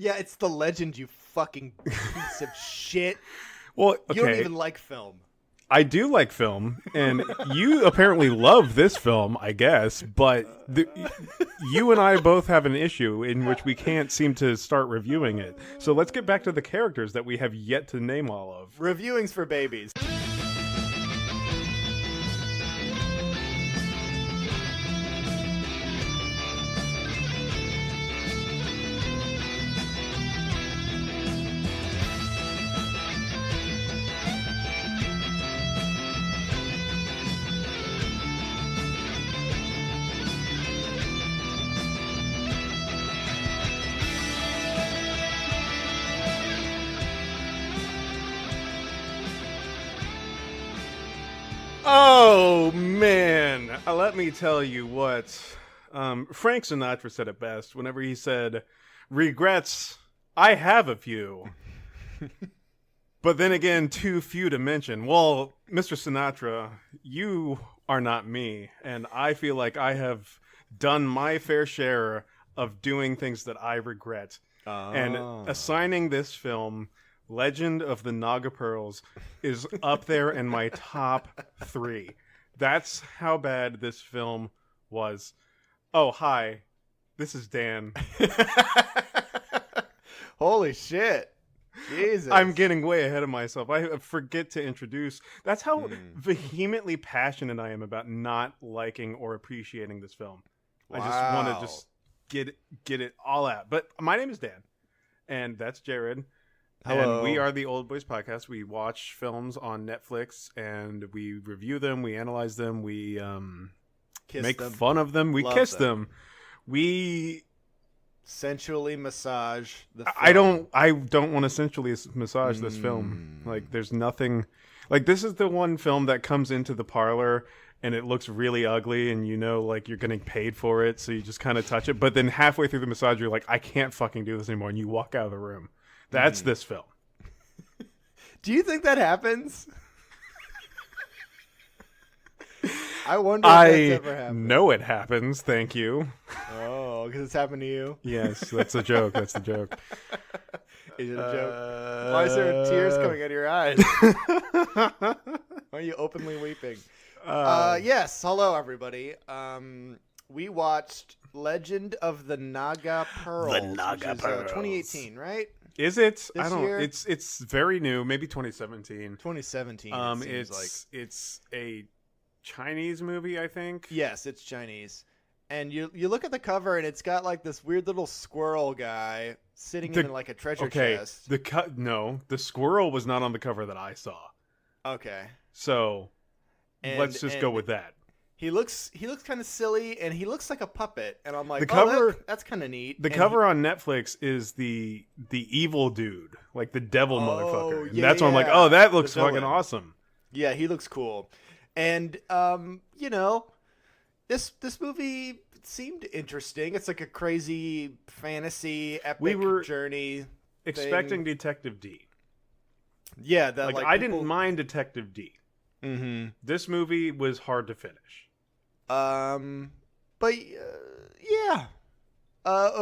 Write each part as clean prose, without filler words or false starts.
Yeah, it's the legend, you fucking piece of shit. Well, okay. You don't even like film. I do like film, and you apparently love this film, I guess, but you and I both have an issue in which we can't seem to start reviewing it. So let's get back to the characters that we have yet to name all of. Reviewing's for babies. Oh, man. Let me tell you what. Frank Sinatra said it best whenever he said, regrets, I have a few. But then again, too few to mention. Well, Mr. Sinatra, you are not me. And I feel like I have done my fair share of doing things that I regret. And assigning this film Legend of the Naga Pearls is up there in my top 3. That's how bad this film was. Oh, hi. This is Dan. Holy shit. Jesus. I'm getting way ahead of myself. I forget to introduce. That's how vehemently passionate I am about not liking or appreciating this film. Wow. I just want to just get it all out. But my name is Dan, and that's Jared. Hello. And we are the Old Boys Podcast. We watch films on Netflix, and we review them, we analyze them, we make fun of them, we kiss them. We sensually massage the film. I don't want to sensually massage this film. Like, there's nothing... Like, this is the one film that comes into the parlor, and it looks really ugly, and you know, like, you're getting paid for it, so you just kind of touch it. But then halfway through the massage, you're like, I can't fucking do this anymore, and you walk out of the room. That's this film. Do you think that happens? I wonder if that's ever happened. Know it happens, thank you. Oh, because it's happened to you? Yes, that's a joke. That's the joke. Is it a joke? Why is there tears coming out of your eyes? Why are you openly weeping? Yes, hello everybody. We watched Legend of the Naga Pearls. The Naga Pearls. 2018, right? Is it? This I don't. year? It's very new. Maybe 2017. 2017. It's a Chinese movie, I think. Yes, it's Chinese. And you look at the cover, and it's got like this weird little squirrel guy sitting in like a treasure chest. No, the squirrel was not on the cover that I saw. Okay. So let's just go with that. He looks kind of silly, and he looks like a puppet. And I'm like, the cover, that's kind of neat. The cover on Netflix is the evil dude, like the devil motherfucker. And that's why I'm like, oh, that looks fucking awesome. Yeah, he looks cool. And you know, this movie seemed interesting. It's like a crazy fantasy epic journey. Expecting Detective D. Yeah, that I didn't mind Detective D. Mm-hmm. This movie was hard to finish. But yeah.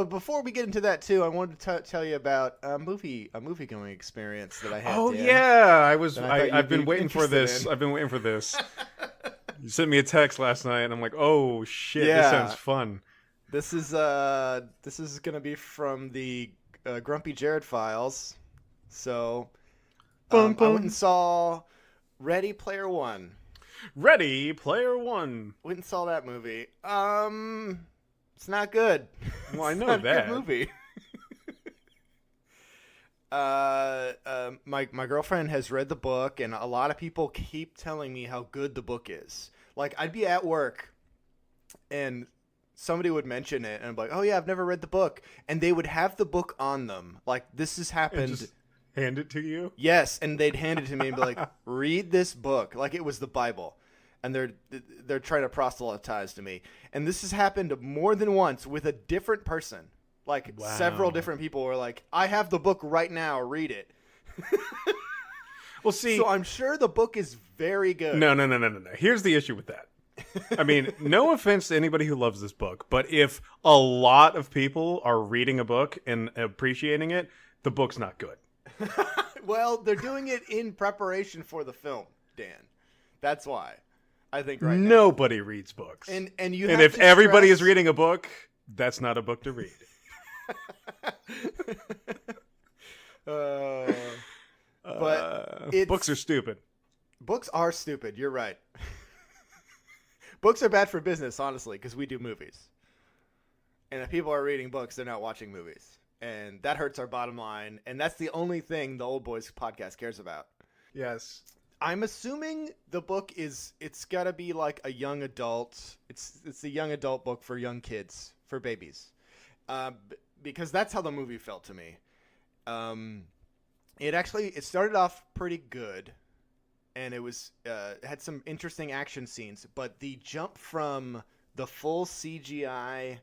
Before we get into that too, I wanted to tell you about a movie going experience that I had. Oh yeah, I've been waiting for this. I've been waiting for this. You sent me a text last night, and I'm like, oh shit, this sounds fun. This is gonna be from the Grumpy Jared files. So I went and saw Ready Player One. Ready Player One. Went and saw that movie. It's not good. Well, I know that. Good movie. My girlfriend has read the book, and a lot of people keep telling me how good the book is. Like, I'd be at work, and somebody would mention it, and I'm like, oh yeah, I've never read the book. And they would have the book on them. Like, this has happened. And just hand it to you? Yes, and they'd hand it to me and be like, read this book. Like it was the Bible. And they're trying to proselytize to me. And this has happened more than once with a different person. Like, several different people were like, I have the book right now, read it. Well, see. So I'm sure the book is very good. No. Here's the issue with that. I mean, no offense to anybody who loves this book, but if a lot of people are reading a book and appreciating it, the book's not good. Well, they're doing it in preparation for the film, Dan. That's why. I think now. Nobody reads books. And if everybody is reading a book, that's not a book to read. But books are stupid. Books are stupid. You're right. Books are bad for business, honestly, because we do movies. And if people are reading books, they're not watching movies. And that hurts our bottom line. And that's the only thing the Old Boys podcast cares about. Yes. I'm assuming the book it's got to be like a young adult. It's a young adult book for young kids, for babies. Because that's how the movie felt to me. It started off pretty good. And it had some interesting action scenes, but the jump from the full CGI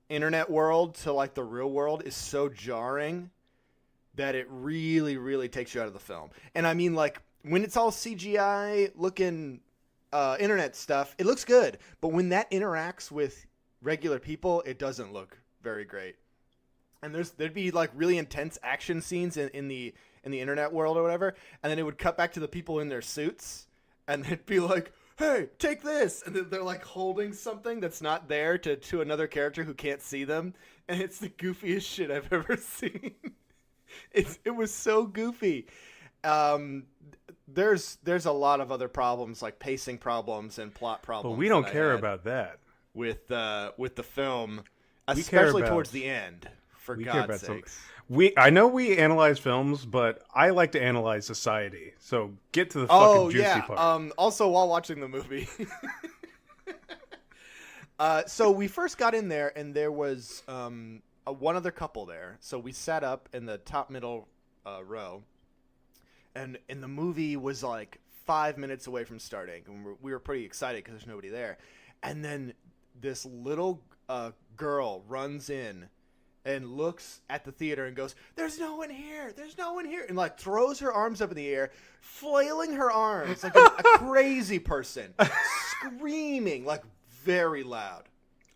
internet world to like the real world is so jarring that it really, really takes you out of the film. And I mean, like, when it's all CGI looking internet stuff, it looks good. But when that interacts with regular people, it doesn't look very great. And there'd be like really intense action scenes in the internet world or whatever, and then it would cut back to the people in their suits, and they'd be like, "Hey, take this," and then they're like holding something that's not there to another character who can't see them, and it's the goofiest shit I've ever seen. It was so goofy. There's a lot of other problems, like pacing problems and plot problems. Well, we don't care about that with the film, especially towards the end. For God's sakes. I know we analyze films, but I like to analyze society. So get to the fucking juicy part. Also, while watching the movie. So we first got in there, and there was one other couple there. So we sat up in the top middle row. And the movie was like 5 minutes away from starting. And we were pretty excited because there's nobody there. And then this little girl runs in and looks at the theater and goes, "There's no one here. There's no one here." And like throws her arms up in the air, flailing her arms like a crazy person, screaming like very loud.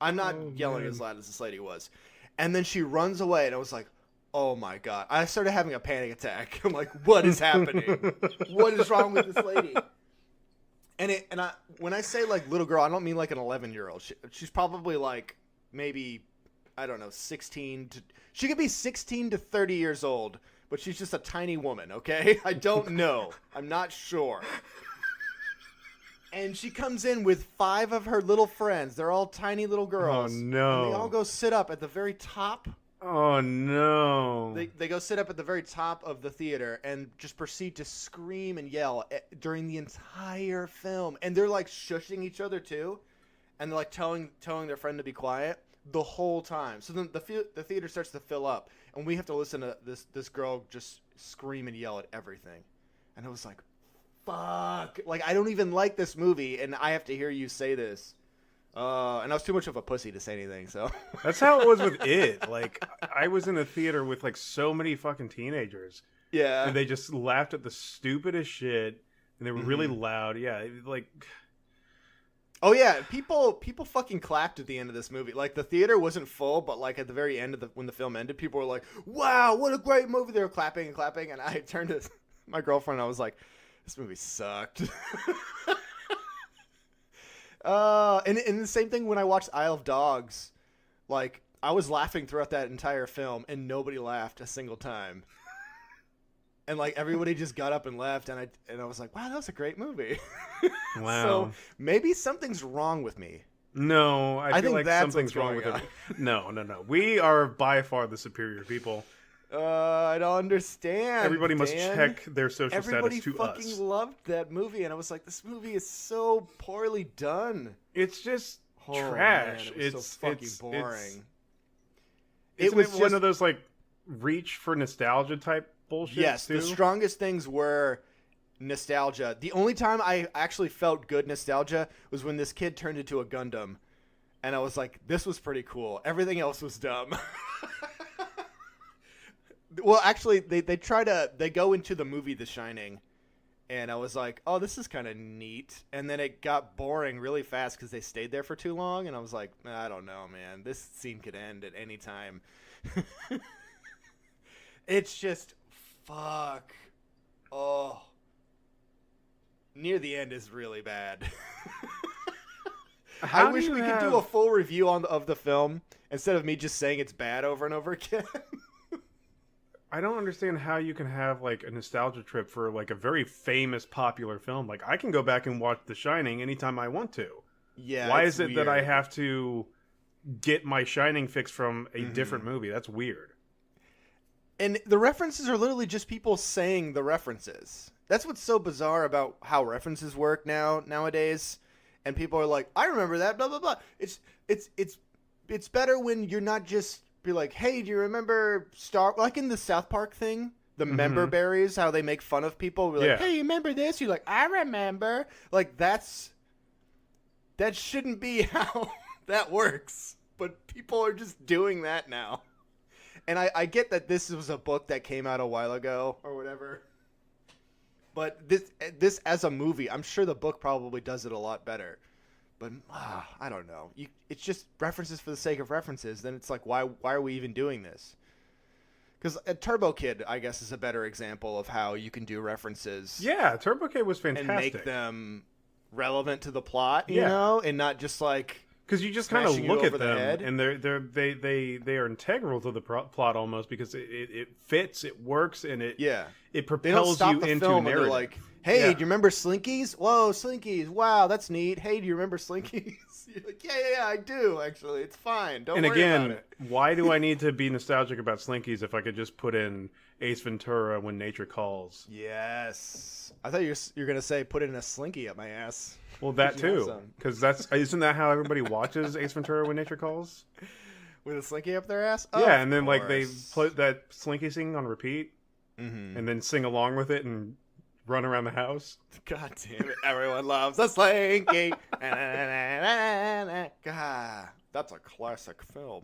I'm not yelling as loud as this lady was. And then she runs away, and I was like, oh my God. I started having a panic attack. I'm like, what is happening? What is wrong with this lady? When I say like little girl, I don't mean like an 11-year-old. She's probably like maybe, I don't know, 16 to, she could be 16 to 30 years old, but she's just a tiny woman, okay? I don't know. I'm not sure. And she comes in with 5 of her little friends. They're all tiny little girls. Oh, no. And they all go sit up at the very top. Oh, no. They go sit up at the very top of the theater and just proceed to scream and yell during the entire film. And they're like shushing each other too. And they're like telling their friend to be quiet the whole time. So then the theater starts to fill up, and we have to listen to this girl just scream and yell at everything. And I was like, fuck. Like, I don't even like this movie, and I have to hear you say this. And I was too much of a pussy to say anything, so. That's how it was with it. Like, I was in a theater with, like, so many fucking teenagers. Yeah. And they just laughed at the stupidest shit, and they were really loud. Yeah, like... Oh yeah, people fucking clapped at the end of this movie. Like, the theater wasn't full, but like at the very end of when the film ended, people were like, "Wow, what a great movie!" They were clapping and clapping, and I turned to my girlfriend and I was like, "This movie sucked." And the same thing when I watched Isle of Dogs. Like, I was laughing throughout that entire film, and nobody laughed a single time. And like everybody just got up and left, and I was like, "Wow, that was a great movie." Wow. So maybe something's wrong with me. No, I feel think like that's something's what's wrong with going it. No. We are by far the superior people. I don't understand. Everybody must Dan. check their social status to Everybody fucking us. loved that movie, and I was like, "This movie is so poorly done. It's just Man, trash. it was so fucking boring." It was one of those like reach for nostalgia type bullshit. Yes, too. the strongest things were nostalgia. The only time I actually felt good nostalgia was when this kid turned into a Gundam, and I was like, "This was pretty cool." Everything else was dumb. Well, actually, they go into the movie The Shining, And I was like, oh, this is kind of neat. And then it got boring really fast because they stayed there for too long. And I was like, I don't know, man. This scene could end at any time. It's just, fuck. Oh. Near the end is really bad. I wish we could do a full review of the film instead of me just saying it's bad over and over again. I don't understand how you can have like a nostalgia trip for like a very famous popular film. Like I can go back and watch The Shining anytime I want to. Yeah. Why is it weird that I have to get my Shining fix from a different movie? That's weird. And the references are literally just people saying the references. That's what's so bizarre about how references work nowadays. And people are like, I remember that, blah blah blah. It's better when you're not just be like, hey, do you remember like in the South Park thing, the member berries, how they make fun of people? We're like, hey, you remember this? You're like, I remember. Like that shouldn't be how that works. But people are just doing that now. And I get that this was a book that came out a while ago or whatever. But this as a movie, I'm sure the book probably does it a lot better. But I don't know. It's just references for the sake of references. Then it's like, why are we even doing this? Because Turbo Kid, I guess, is a better example of how you can do references. Yeah, Turbo Kid was fantastic. And make them relevant to the plot, you know? And not just like... Because you just kind of look at them, and they are integral to the plot almost because it fits, it works, and it propels you into a narrative. Like, hey, do you remember Slinkies? Whoa, Slinkies! Wow, that's neat. Hey, do you remember Slinkies? You're like, yeah, I do. Actually, it's fine. Don't worry about it. Why do I need to be nostalgic about Slinkies if I could just put in Ace Ventura: When Nature Calls? Yes, I thought you were gonna say put in a Slinky up my ass. Well, that too, because isn't that how everybody watches Ace Ventura: When Nature Calls? With a Slinky up their ass? Yeah, and then like they put that Slinky sing on repeat, and then sing along with it and run around the house. God damn it! Everyone loves a Slinky. God, that's a classic film.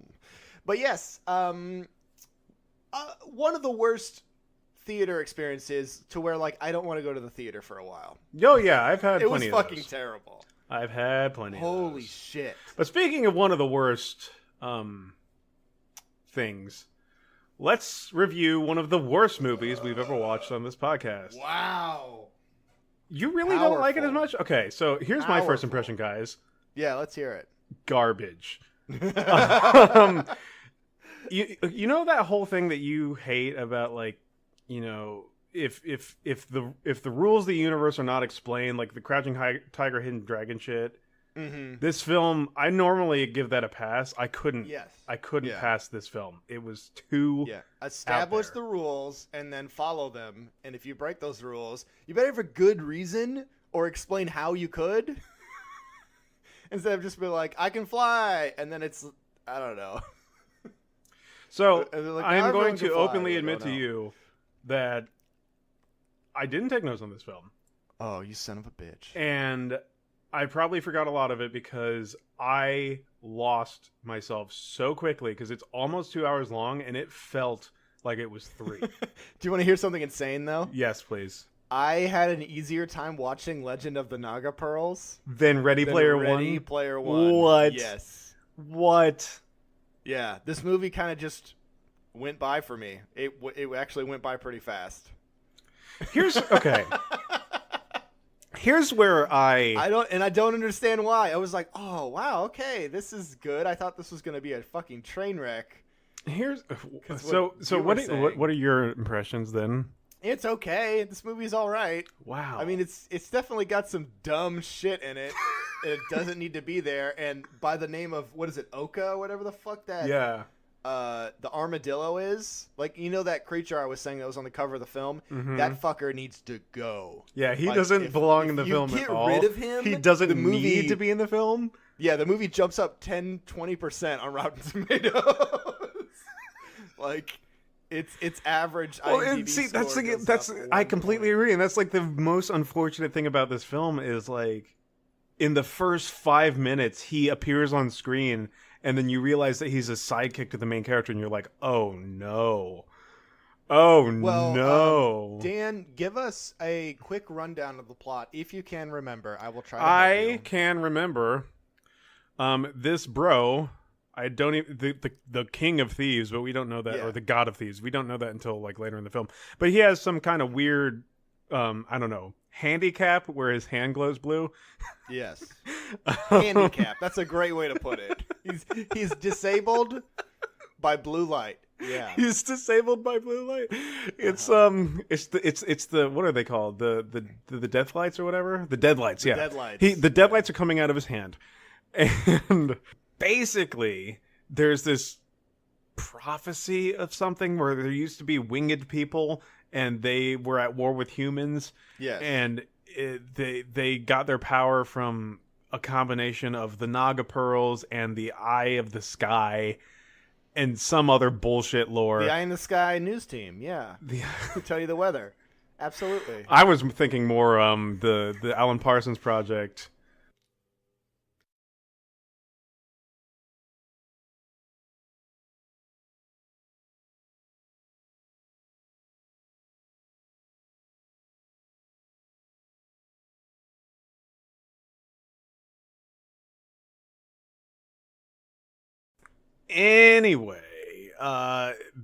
But yes, one of the worst theater experiences to where like I don't want to go to the theater for a while. Oh yeah, I've had plenty of those. It was fucking terrible. I've had plenty of those. Holy shit. But speaking of one of the worst things, let's review one of the worst movies we've ever watched on this podcast. Wow. You really don't like it as much? Okay, so here's my first impression, guys. Yeah, let's hear it. Garbage. You know that whole thing that you hate about like, you know, if the rules of the universe are not explained, like the Crouching Tiger, Hidden Dragon shit. This film, I normally give that a pass. I couldn't pass this film. It was too establish the rules and then follow them. And if you break those rules, you better have a good reason or explain how you could. Instead of just be like, I can fly, and then it's I don't know. So like, I am going to openly admit to you that I didn't take notes on this film. Oh, you son of a bitch. And I probably forgot a lot of it because I lost myself so quickly because it's almost 2 hours long and it felt like it was 3. Do you want to hear something insane, though? Yes, please. I had an easier time watching Legend of the Naga Pearls than Ready Player One? Ready Player One. What? Yes. What? Yeah, this movie kind of just went by for me. It actually went by pretty fast. Here's where I don't understand why. I was like, oh wow, okay, this is good. I thought this was gonna be a fucking train wreck. What are your impressions then? It's okay. This movie's all right. Wow. I mean, it's definitely got some dumb shit in it. And it doesn't need to be there. And by the name of what is it, Oka, whatever the fuck that. Yeah. The armadillo is, like, you know that creature I was saying that was on the cover of the film? That fucker needs to go. Yeah, he doesn't belong in the film at all. Get rid of him, he doesn't need to be in the film. Yeah, the movie jumps up 10-20% on Rotten Tomatoes. Like, it's average. Well, and see, that's I completely agree, and that's like the most unfortunate thing about this film is like, in the first 5 minutes he appears on screen. And then you realize that he's a sidekick to the main character, and you're like, "Oh no!" Oh, Well, no. Dan, give us a quick rundown of the plot, if you can remember. I will try to help you. can remember this bro. I don't even the king of thieves, but we don't know that, or the god of thieves. We don't know that until like later in the film. But he has some kind of weird, I don't know, handicap where his hand glows blue. Yes, handicap. That's a great way to put it. He's disabled by blue light. Yeah, he's disabled by blue light. It's the what are they called? The death lights or whatever. The deadlights. Yeah, deadlights. The deadlights are coming out of his hand, and basically there's this prophecy of something where there used to be winged people and they were at war with humans. Yes, and they got their power from a combination of the Naga Pearls and the Eye of the Sky. And some other bullshit lore. The Eye in the Sky news team, yeah. To tell you the weather. Absolutely. I was thinking more the Alan Parsons project. Anyway,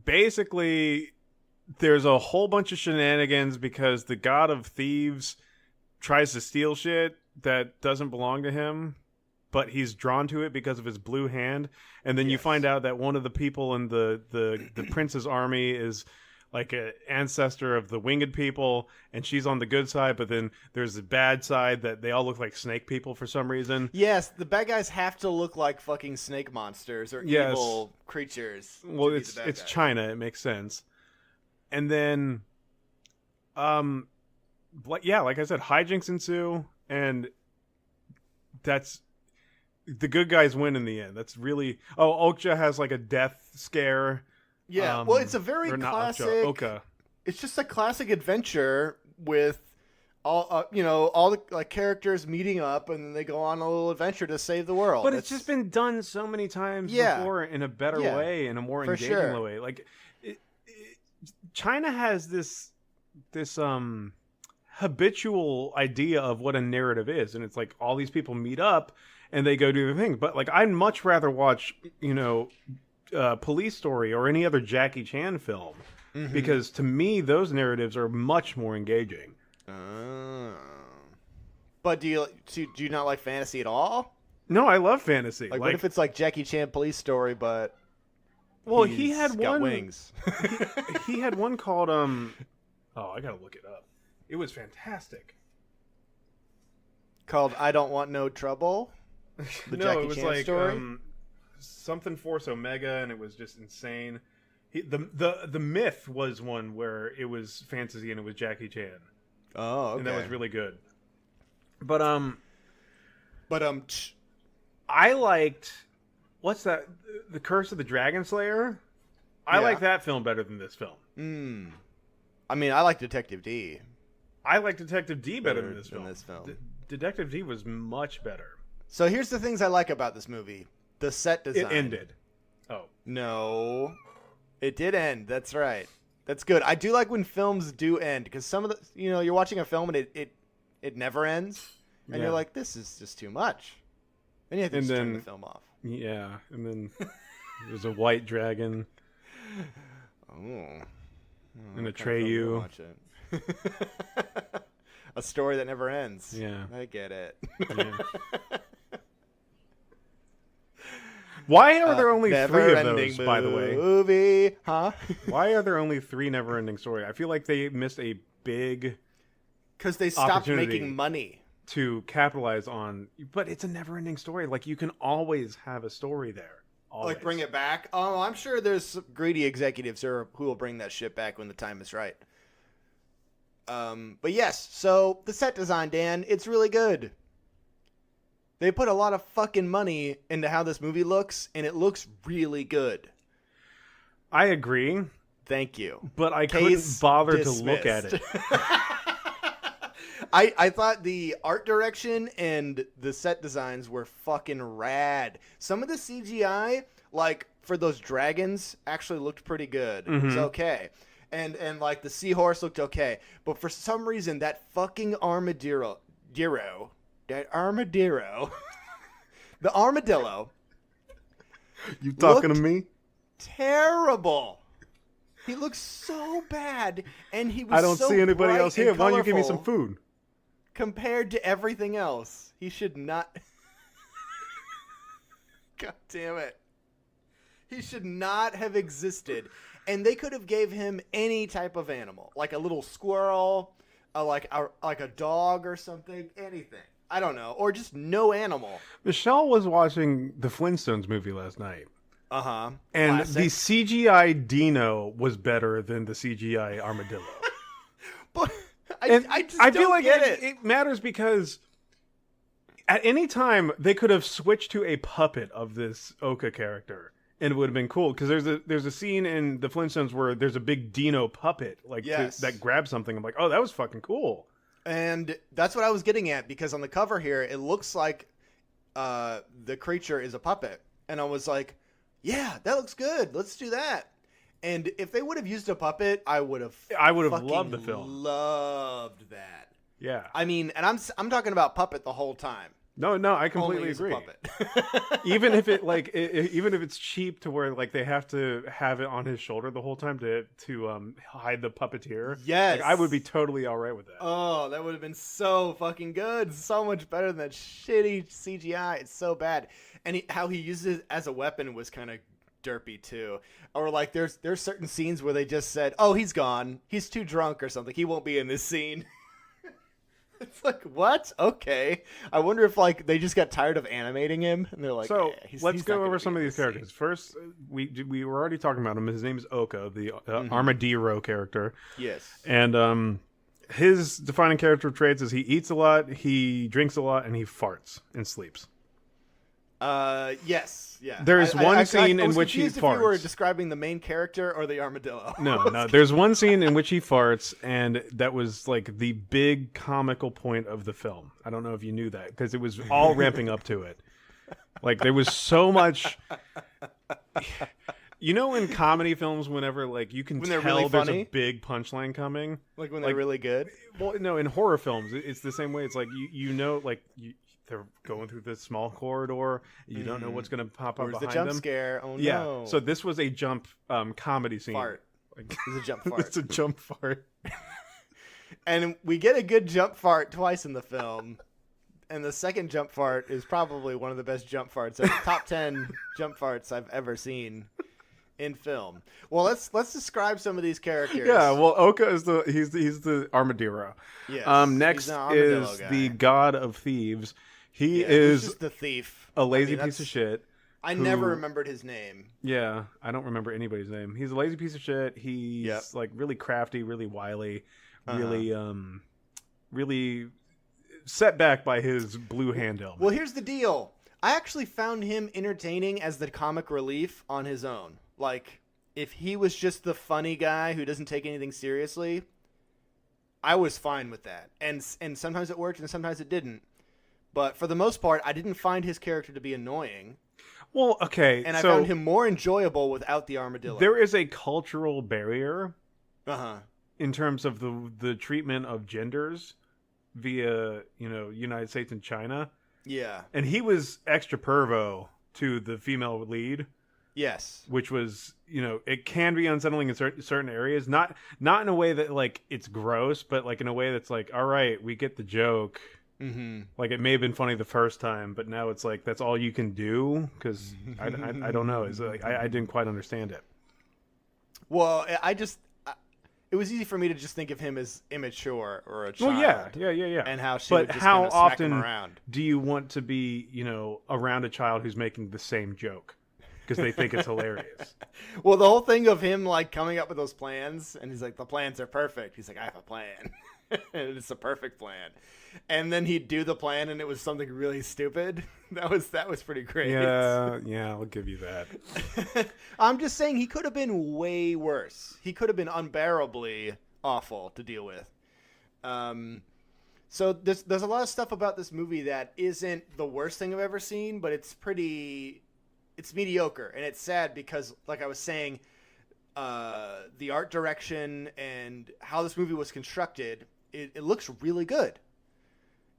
basically, there's a whole bunch of shenanigans because the god of thieves tries to steal shit that doesn't belong to him, but he's drawn to it because of his blue hand. And then you find out that one of the people in the prince's army is like an ancestor of the winged people, and she's on the good side, but then there's the bad side that they all look like snake people for some reason. Yes, the bad guys have to look like fucking snake monsters or evil creatures. Well, it's China, it makes sense. And then like I said, hijinks ensue, and that's the good guys win in the end. That's really Okja has like a death scare. Yeah, well, it's a very classic. Oka. It's just a classic adventure with all all the like characters meeting up, and then they go on a little adventure to save the world. But it's just been done so many times before in a better way, in a more engaging way. Like China has this habitual idea of what a narrative is, and it's like all these people meet up and they go do their thing. But like I'd much rather watch Police Story or any other Jackie Chan film, because to me those narratives are much more engaging. But do you not like fantasy at all? No, I love fantasy. Like what if it's like Jackie Chan Police Story, but he had got wings. He had one called I gotta look it up. It was fantastic. Called I Don't Want No Trouble. The Jackie Chan story. Something Force Omega, and it was just insane. The myth was one where it was fantasy and it was Jackie Chan. Oh, okay. And that was really good. But I liked what's that? The Curse of the Dragon Slayer. I like that film better than this film. I mean, I like Detective D. I like Detective D better than this film. Detective D was much better. So here's the things I like about this movie. The set design. It ended. Oh. No. It did end. That's right. That's good. I do like when films do end, because some of the, you're watching a film and it never ends, and you're like, this is just too much. And you have to turn the film off. Yeah, and then there's a white dragon. And a Treyu. Watch it. A story that never ends. Yeah. I get it. Yeah. Why are there only 3 of those, by the way? Movie, huh? Why are there only 3 never-ending story? I feel like they missed a big because they stopped making money to capitalize on. But it's a never-ending story. Like you can always have a story there. Always. Like bring it back. Oh, I'm sure there's greedy executives who will bring that shit back when the time is right. But yes, so the set design, Dan, it's really good. They put a lot of fucking money into how this movie looks, and it looks really good. I agree. Thank you. But I couldn't bother to look at it. I thought the art direction and the set designs were fucking rad. Some of the CGI, like for those dragons, actually looked pretty good. It was okay. and like the seahorse looked okay, but for some reason that fucking armadillo, the armadillo, You talking to me? terrible. He looks so bad, and he was. I don't so see anybody bright else here. and Why don't you give me colorful some food? compared to everything else? He should not. God damn it. He should not have existed. And they could have gave him any type of animal, like a little squirrel, like a dog or something, anything. I don't know, or just no animal. Michelle was watching the Flintstones movie last night. Uh-huh. And Classic. the CGI Dino was better than the CGI armadillo. But I just I don't feel like get it. it matters because at any time they could have switched to a puppet of this Oka character. And it would have been cool because there's a scene in the Flintstones where there's a big Dino puppet that grabs something. I'm like, oh, that was fucking cool. And that's what I was getting at, because on the cover here it looks like the creature is a puppet, and I was like, yeah, that looks good. Let's do that. And if they would have used a puppet, I would have loved the film. Loved that. Yeah. I mean, and I'm talking about puppet the whole time. No, I completely Only as a agree. puppet. Even if even if it's cheap to where like they have to have it on his shoulder the whole time to hide the puppeteer. Yes. Like, I would be totally all right with that. Oh, that would have been so fucking good. So much better than that shitty CGI. It's so bad. And how he uses it as a weapon was kind of derpy too. Or like there's certain scenes where they just said, oh, he's gone. He's too drunk or something. He won't be in this scene. It's like, what? Okay. I wonder if like they just got tired of animating him and they're like, so let's he's go over some of these characters. Scene. First, we were already talking about him. His name is Oka, the armadillo character. Yes. And his defining character traits is he eats a lot, he drinks a lot, and he farts and sleeps. Yes, yeah. There's one scene in which he farts. If you were describing the main character or the armadillo. No. There's one scene in which he farts, and that was like the big comical point of the film. I don't know if you knew that because it was all ramping up to it. Like there was so much. You know, in comedy films, whenever like you can tell really there's funny? a big punchline coming, Like when they're really good. Well, no, in horror films, it's the same way. It's like you know, like they're going through this small corridor. You don't know what's going to pop up behind them. The jump scare. Oh yeah. no. So this was a jump comedy scene. Fart. Like, It's a jump fart. It's a jump fart. And we get a good jump fart twice in the film. And the second jump fart is probably one of the best jump farts, top 10 jump farts I've ever seen in film. Well, let's describe some of these characters. Yeah, well, Oka is he's the armadillo. Yes, next he's an armadillo is guy. the god of thieves. He He's is just the thief. a lazy I mean, piece of shit. I never remembered his name. Yeah, I don't remember anybody's name. He's a lazy piece of shit. He's like really crafty, really wily, really set back by his blue hand helmet. Well, here's the deal. I actually found him entertaining as the comic relief on his own. Like, if he was just the funny guy who doesn't take anything seriously, I was fine with that. And sometimes it worked and sometimes it didn't. But for the most part, I didn't find his character to be annoying. Well, okay. And I found him more enjoyable without the armadillo. There is a cultural barrier Uh-huh. in terms of the treatment of genders via, United States and China. Yeah. And he was extra pervo to the female lead. Yes. Which was, it can be unsettling in certain areas. Not in a way that, like, it's gross, but, like, in a way that's like, all right, we get the joke. Mm-hmm. Like, it may have been funny the first time, but now it's like, that's all you can do? Because I don't know. It's like, I didn't quite understand it. Well, it was easy for me to just think of him as immature or a child. Well, yeah. And how she but would just how kind of smack often him around. do you want to be, around a child who's making the same joke? Because they think it's hilarious. Well, the whole thing of him like coming up with those plans, and he's like, the plans are perfect. He's like, I have a plan. And it's a perfect plan. And then he'd do the plan and it was something really stupid. That was pretty great. Yeah, I'll give you that. I'm just saying he could have been way worse. He could have been unbearably awful to deal with. So there's a lot of stuff about this movie that isn't the worst thing I've ever seen, but it's mediocre. And it's sad because, like I was saying, the art direction and how this movie was constructed, it looks really good.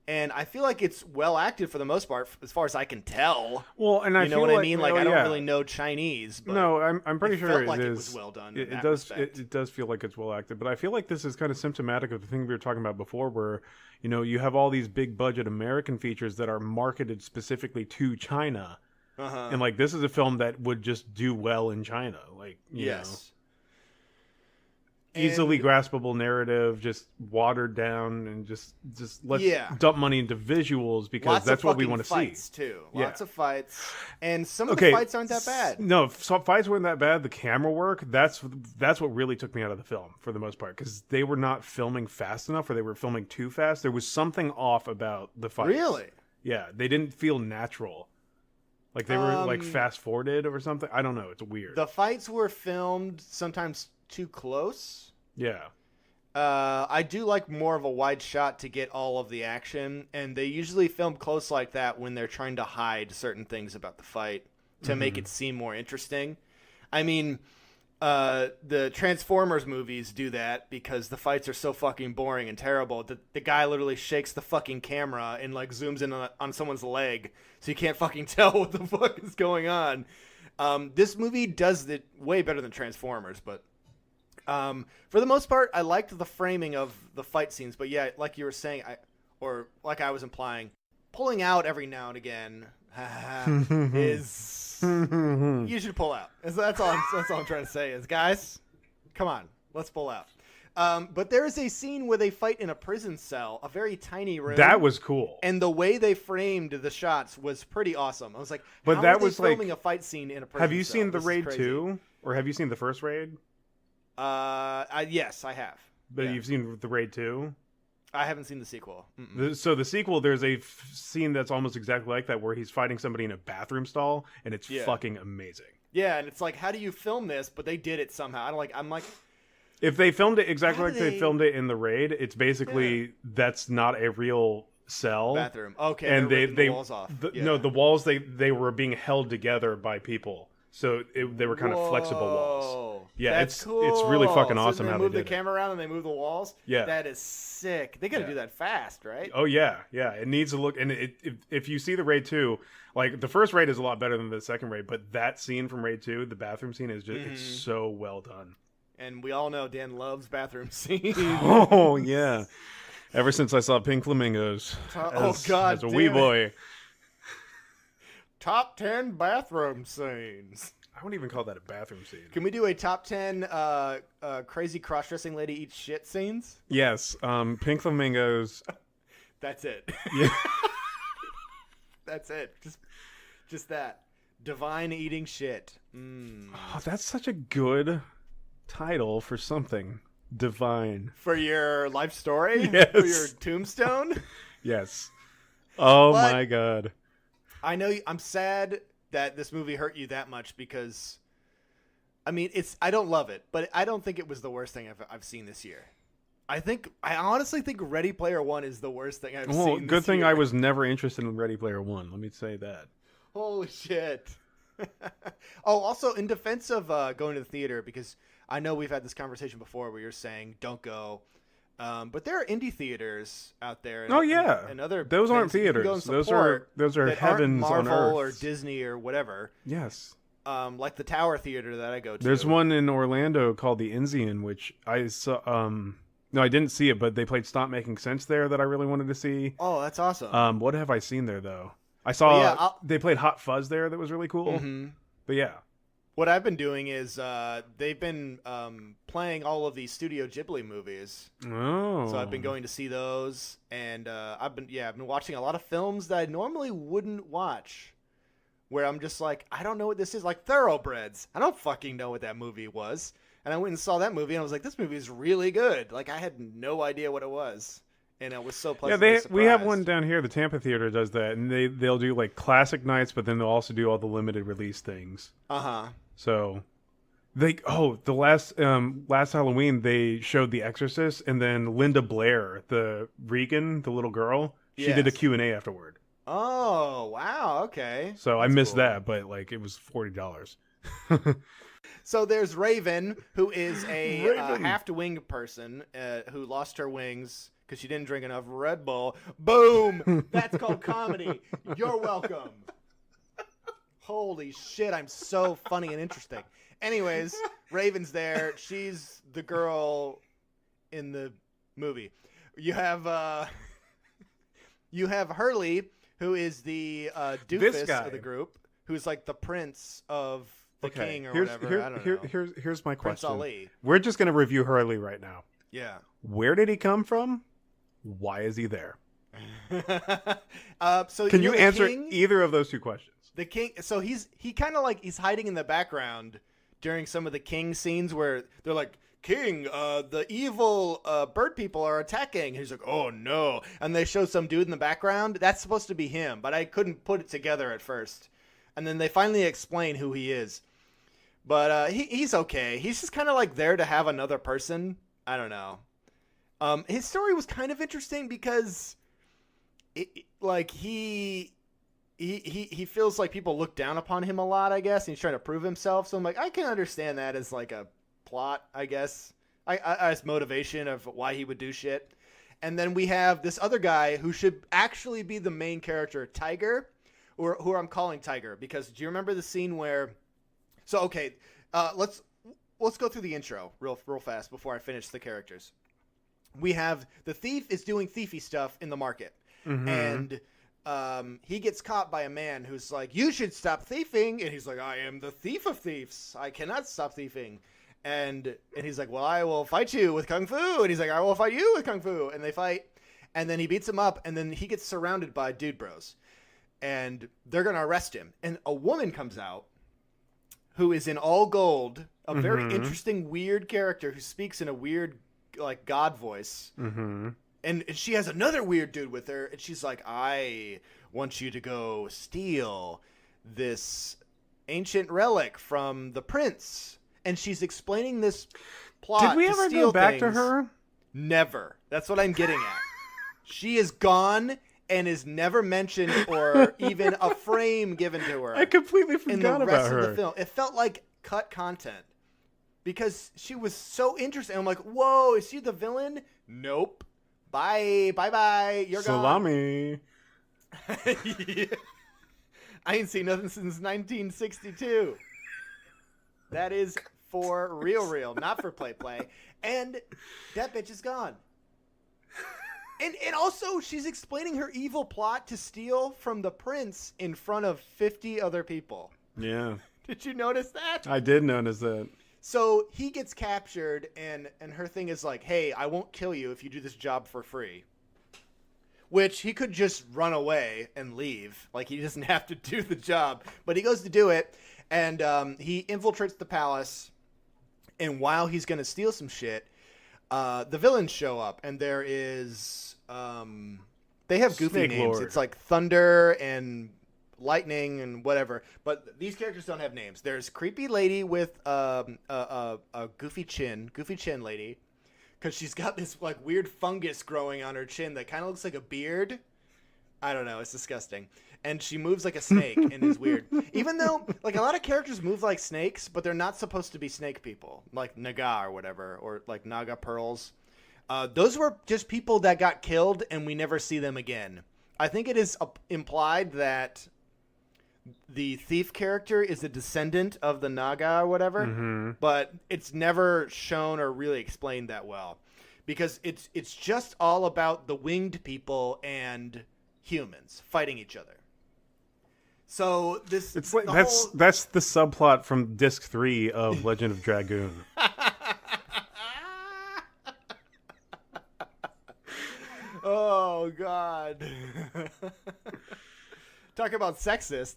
And I feel like it's well acted for the most part, as far as I can tell. Well, and I know feel what I mean? Like, I don't yeah. really know Chinese, but no, I'm pretty sure felt it like is. it was well done. It does. It does feel like it's well acted, but I feel like this is kind of symptomatic of the thing we were talking about before, where you have all these big budget American features that are marketed specifically to China, and like this is a film that would just do well in China, like you know. Easily graspable narrative, just watered down, and just let's dump money into visuals because that's what we want to see. Lots of fights too. Lots of fights, and some of the fights aren't that bad. No, some fights weren't that bad. The camera work, that's what really took me out of the film for the most part, because they were not filming fast enough, or they were filming too fast. There was something off about the fights. Really? Yeah, they didn't feel natural. Like they were like fast forwarded or something. I don't know. It's weird. The fights were filmed sometimes too close. Yeah. I do like more of a wide shot to get all of the action, and they usually film close like that when they're trying to hide certain things about the fight to make it seem more interesting. I mean, the Transformers movies do that because the fights are so fucking boring and terrible. The guy literally shakes the fucking camera and like zooms in on someone's leg, so you can't fucking tell what the fuck is going on. This movie does it way better than Transformers, but for the most part, I liked the framing of the fight scenes. But yeah, like you were saying, or like I was implying, pulling out every now and again is you should pull out. That's all I'm trying to say is, guys, come on, let's pull out. But there is a scene where they fight in a prison cell, a very tiny room. That was cool. And the way they framed the shots was pretty awesome. I was like, but how that are they was filming like a fight scene in a prison cell? Have you seen The This is Raid crazy. 2? Or have you seen the first Raid? Yes, I have. But you've seen The Raid 2? I haven't seen the sequel. So the sequel, there's a scene that's almost exactly like that, where he's fighting somebody in a bathroom stall, and it's fucking amazing. Yeah, and it's like, how do you film this? But they did it somehow. I'm like, if they filmed it exactly like they filmed it in The Raid, it's basically that's not a real cell bathroom. Okay, and they the walls off. No, the walls they were being held together by people, so they were kind of flexible walls. Yeah, that's cool. It's really fucking awesome so how they move they the did camera around and they move the walls. Yeah, that is sick. They got to do that fast, right? Oh yeah. It needs to look, and if you see the Raid 2, like the first Raid is a lot better than the second Raid, but that scene from Raid 2, the bathroom scene, is just it's so well done. And we all know Dan loves bathroom scenes. Oh yeah. Ever since I saw Pink Flamingos as a wee boy. Top 10 bathroom scenes. I wouldn't even call that a bathroom scene. Can we do a top 10 crazy cross-dressing lady eats shit scenes? Yes. Pink Flamingos. That's it. Yeah. That's it. Just that. Divine eating shit. Oh, that's such a good title for something. Divine. For your life story? Yes. For your tombstone? Yes. Oh my God. I know I'm sad that this movie hurt you that much because, I mean, I don't love it, but I don't think it was the worst thing I've seen this year. I honestly think Ready Player One is the worst thing I've seen this year. Good thing I was never interested in Ready Player One. Let me say that. Holy shit. Oh, also in defense of going to the theater, because I know we've had this conversation before where you're saying don't go. But there are indie theaters out there. And other those aren't theaters. Those are heavens on Marvel earth. or Disney or whatever. Yes. Like the Tower Theater that I go to. There's one in Orlando called the Enzian, which I saw. No, I didn't see it, but they played Stop Making Sense there that I really wanted to see. Oh, that's awesome. What have I seen there though? I saw they played Hot Fuzz there. That was really cool. Mm-hmm. But yeah. What I've been doing is they've been playing all of these Studio Ghibli movies. Oh. So I've been going to see those, and I've been watching a lot of films that I normally wouldn't watch, where I'm just like, I don't know what this is. Like Thoroughbreds. I don't fucking know what that movie was. And I went and saw that movie, and I was like, this movie is really good. Like I had no idea what it was. And it was so pleasantly surprised. We have one down here. The Tampa Theater does that, and they'll do like classic nights, but then they'll also do all the limited release things. So, the last Halloween they showed The Exorcist, and then Linda Blair, the Regan, the little girl, she did a Q&A afterward. Oh wow, okay. So I missed that, but like it was $40. So there's Raven, who is a Raven. half-winged person who lost her wings because she didn't drink enough Red Bull. Boom! That's called comedy. You're welcome. Holy shit, I'm so funny and interesting. Anyways, Raven's there. She's the girl in the movie. You have Hurley, who is the doofus of the group, who's like the prince of the king or whatever. I don't know. Here's my Prince question. Ali. We're just going to review Hurley right now. Yeah. Where did he come from? Why is he there? So Can you answer king? either of those two questions? The king. So he kind of like he's hiding in the background during some of the king scenes where they're like, King, the evil bird people are attacking. And he's like, oh no. And they show some dude in the background. That's supposed to be him, but I couldn't put it together at first. And then they finally explain who he is. But he's okay. He's just kind of like there to have another person. I don't know. His story was kind of interesting because he feels like people look down upon him a lot, I guess, and he's trying to prove himself. So I'm like, I can understand that as like a plot, I guess, as motivation of why he would do shit. And then we have this other guy who should actually be the main character, Tiger, or who I'm calling Tiger, because do you remember the scene where? So okay, let's go through the intro real fast before I finish the characters. We have the thief is doing thiefy stuff in the market, and he gets caught by a man who's like, you should stop thieving. And he's like, I am the thief of thieves. I cannot stop thieving. And he's like, well, I will fight you with Kung Fu. And he's like, I will fight you with Kung Fu. And they fight. And then he beats him up. And then he gets surrounded by dude bros. And they're going to arrest him. And a woman comes out who is in all gold. A very interesting, weird character who speaks in a weird, like, God voice. And she has another weird dude with her, and she's like, I want you to go steal this ancient relic from the prince. And she's explaining this plot. Did we ever go back to her? Never. That's what I'm getting at. She is gone and is never mentioned or even a frame given to her. I completely forgot in the rest about her. Of the film. It felt like cut content because she was so interesting. I'm like, whoa, is she the villain? Nope. Bye. You're Salami. gone. Yeah. I ain't seen nothing since 1962. That is for real, not for play. And that bitch is gone. And also, she's explaining her evil plot to steal from the prince in front of 50 other people. Yeah. Did you notice that? I did notice that. So he gets captured, and her thing is like, hey, I won't kill you if you do this job for free. Which he could just run away and leave. Like, he doesn't have to do the job. But he goes to do it, and he infiltrates the palace. And while he's going to steal some shit, the villains show up. And there is... they have goofy Snake names. Lord. It's like Thunder and... Lightning and whatever, but these characters don't have names. There's creepy lady with a goofy chin lady, because she's got this like weird fungus growing on her chin that kind of looks like a beard. I don't know, it's disgusting. And she moves like a snake and is weird. Even though like a lot of characters move like snakes, but they're not supposed to be snake people, like Naga or whatever, or like Naga Pearls. Those were just people that got killed and we never see them again. I think it is implied that the thief character is a descendant of the Naga or whatever, but it's never shown or really explained that well, because it's just all about the winged people and humans fighting each other. So that's the subplot from disc 3 of Legend of Dragoon. Oh God. Talk about sexist.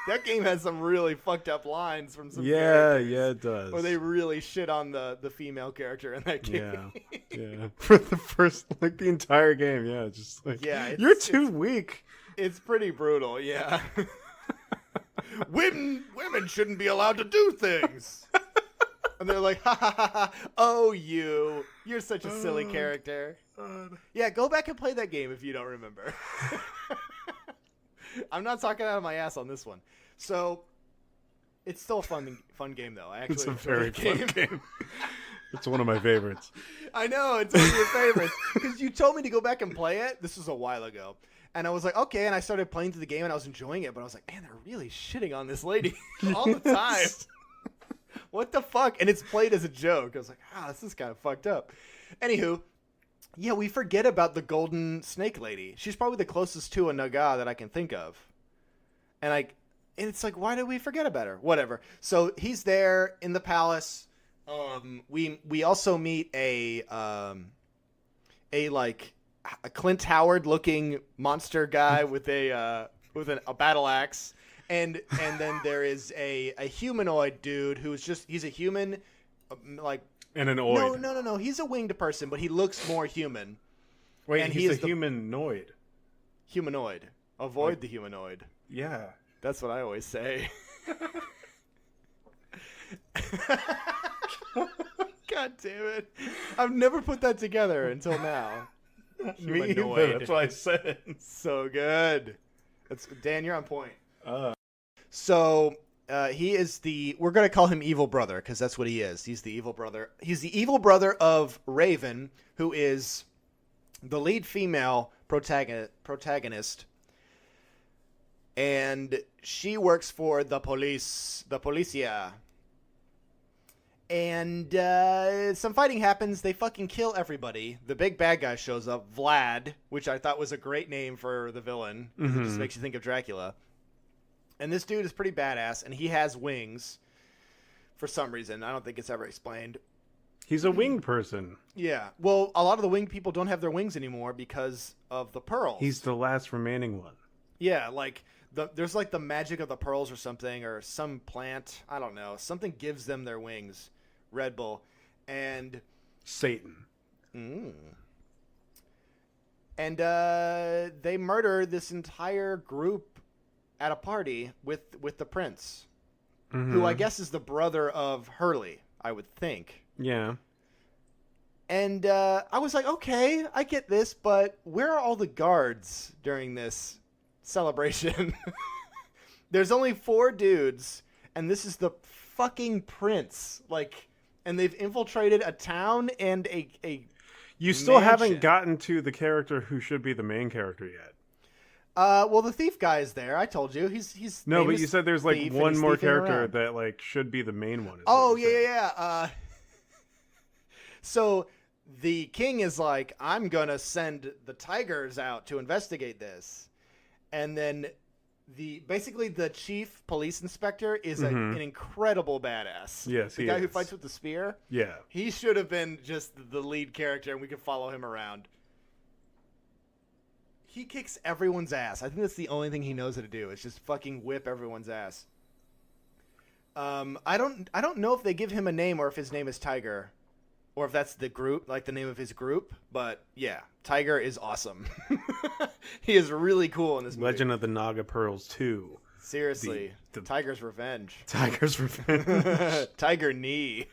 That game has some really fucked up lines from some characters. Yeah, it does. Where they really shit on the female character in that game. Yeah. For the first, like, the entire game, yeah. Just like, you're too weak. It's pretty brutal, yeah. Women shouldn't be allowed to do things. And they're like, ha ha ha ha, oh, you're such a silly character. Yeah, go back and play that game if you don't remember. I'm not talking out of my ass on this one. So It's still a fun game though. I actually It's a enjoy very the fun game. It's one of my favorites. I know, it's one of your favorites. Because you told me to go back and play it. This was a while ago. And I was like, okay. And I started playing through the game and I was enjoying it. But I was like, man, they're really shitting on this lady all the time. What the fuck? And it's played as a joke. I was like, this is kind of fucked up. Anywho, yeah, we forget about the golden snake lady. She's probably the closest to a Naga that I can think of. And it's like, why did we forget about her? Whatever. So he's there in the palace. We also meet a Clint Howard looking monster guy with a battle axe, and then there is a humanoid dude he's a human, And an oid. No, he's a winged person, but he looks more human. Wait, and he's a humanoid. Humanoid. Avoid the humanoid. Yeah. That's what I always say. God damn it. I've never put that together until now. Me either. That's what I said. So good. Dan, you're on point. So he is we're going to call him Evil Brother because that's what he is. He's the evil brother. He's the evil brother of Raven, who is the lead female protagonist. And she works for the policia. And some fighting happens. They fucking kill everybody. The big bad guy shows up, Vlad, which I thought was a great name for the villain. It just makes you think of Dracula. And this dude is pretty badass, and he has wings for some reason. I don't think it's ever explained. He's a winged person. Yeah. Well, a lot of the winged people don't have their wings anymore because of the pearls. He's the last remaining one. Yeah, there's the magic of the pearls or something, or some plant. I don't know. Something gives them their wings. Red Bull. And Satan. And they murder this entire group at a party with the prince, who I guess is the brother of Hurley, I would think. Yeah. And I was like, okay, I get this, but where are all the guards during this celebration? There's only 4 dudes, and this is the fucking prince. And they've infiltrated a town and a You still mansion. haven't gotten to the character who should be the main character yet. Well, the thief guy is there. I told you. He's No, but you said there's one more character around. that should be the main one. Oh, yeah. So the king is like, I'm going to send the tigers out to investigate this. And then basically the chief police inspector is an incredible badass. Yes, the guy who fights with the spear. Yeah. He should have been just the lead character, and we could follow him around. He kicks everyone's ass. I think that's the only thing he knows how to do. Is just fucking whip everyone's ass. I don't know if they give him a name or if his name is Tiger, or if that's the group, the name of his group. But yeah, Tiger is awesome. He is really cool in this movie. Legend of the Naga Pearls 2. Seriously, Tiger's Revenge. Tiger's Revenge. Tiger Knee.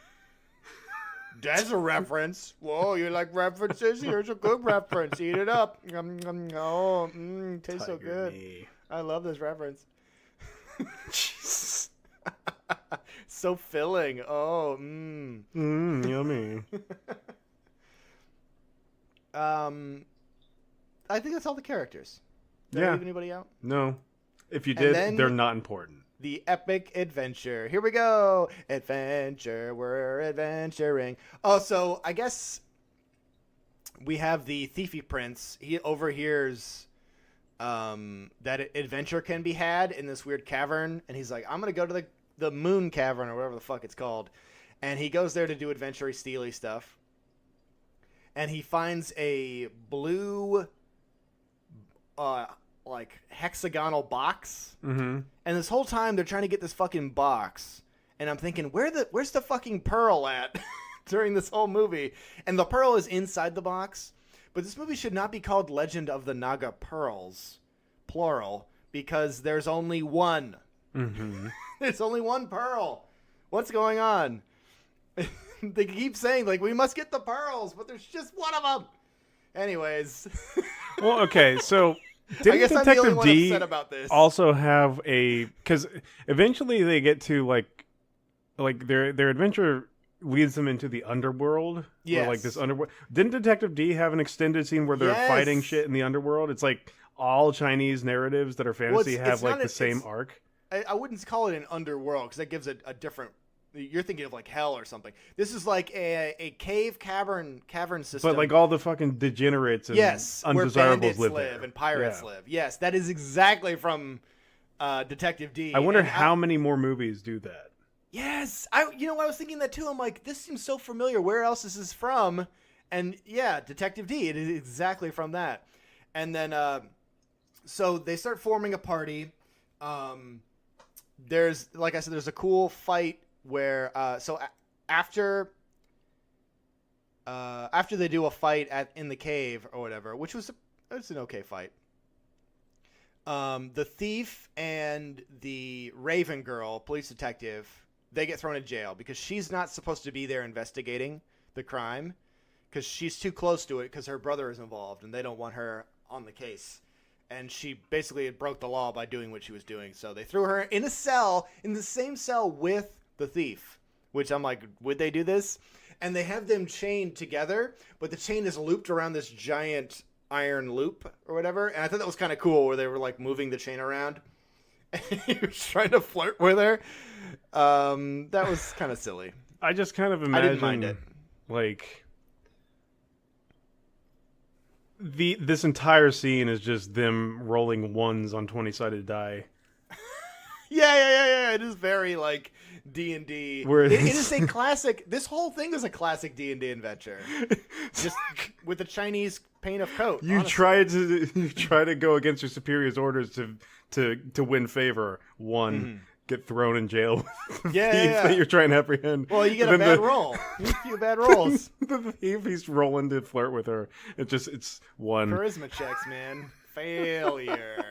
That's a reference. Whoa, you like references? Here's a good reference. Eat it up. Tastes so good. Knee. I love this reference. Jesus. So filling. Oh, yummy. I think that's all the characters. Did I leave anybody out? No. If you did, they're not important. The epic adventure. Here we go. Adventure. We're adventuring. Oh, so I guess we have the thiefy prince. He overhears that adventure can be had in this weird cavern. And he's like, I'm going to go to the moon cavern or whatever the fuck it's called. And he goes there to do adventure-y, steely stuff. And he finds a blue hexagonal box. And this whole time they're trying to get this fucking box, and I'm thinking, where's the fucking pearl at during this whole movie? And the pearl is inside the box. But this movie should not be called Legend of the Naga Pearls, plural, because there's only one. There's only one pearl. What's going on? They keep saying we must get the pearls, but there's just one of them. Anyways. Well, okay, so I guess I'm the only Detective one D upset about this. also have because eventually they get to like their adventure leads them into the underworld. Yes. Or like this underworld. Didn't Detective D have an extended scene where they're fighting shit in the underworld? It's like all Chinese narratives that are fantasy have like the same arc. I wouldn't call it an underworld because that gives it a different. You're thinking of like hell or something. This is like a cavern system. But like all the fucking degenerates and undesirables where bandits live live there. and pirates live. Yes, that is exactly from Detective D. I wonder how many more movies do that. Yes, I was thinking that too. I'm like, this seems so familiar. Where else is this from? And yeah, Detective D. It is exactly from that. And then so they start forming a party. There's, like I said, there's a cool fight where after they do a fight in the cave or whatever, which was it's an okay fight. The thief and the Raven girl, police detective, they get thrown in jail because she's not supposed to be there investigating the crime because she's too close to it because her brother is involved and they don't want her on the case. And she basically broke the law by doing what she was doing. So they threw her in a cell, in the same cell with the thief, which I'm like, would they do this? And they have them chained together, but the chain is looped around this giant iron loop or whatever. And I thought that was kind of cool where they were like moving the chain around. And he was trying to flirt with her. That was kind of silly. I just kind of imagine I didn't mind it. Like this entire scene is just them rolling ones on 20-sided die. Yeah. It is very like D&D. It is a classic. This whole thing is a classic D&D adventure. Just with a Chinese paint of coat. You try to go against your superior's orders to win favor. One, get thrown in jail with the thief that you're trying to apprehend. Well, you get a bad roll. You get a few bad rolls. The thief, he's rolling to flirt with her. It's one. Charisma checks, man. Failure.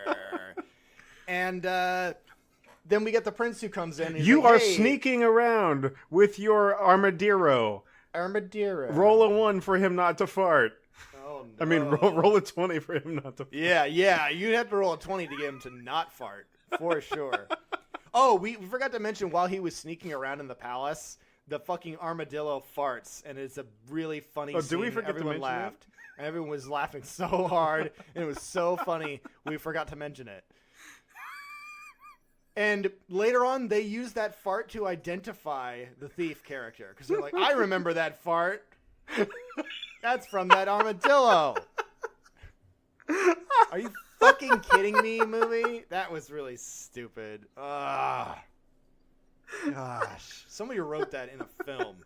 And then we get the prince who comes in. You are sneaking around with your armadillo. Armadillo. Roll a 1 for him not to fart. Oh, no. I mean, roll a 20 for him not to fart. Yeah. You'd have to roll a 20 to get him to not fart, for sure. Oh, we forgot to mention while he was sneaking around in the palace, the fucking armadillo farts, and it's a really funny scene. Did we forget everyone to mention laughed. And everyone was laughing so hard, and it was so funny. We forgot to mention it. And later on, they use that fart to identify the thief character. Because they're like, I remember that fart. That's from that armadillo. Are you fucking kidding me, movie? That was really stupid. Gosh. Somebody wrote that in a film.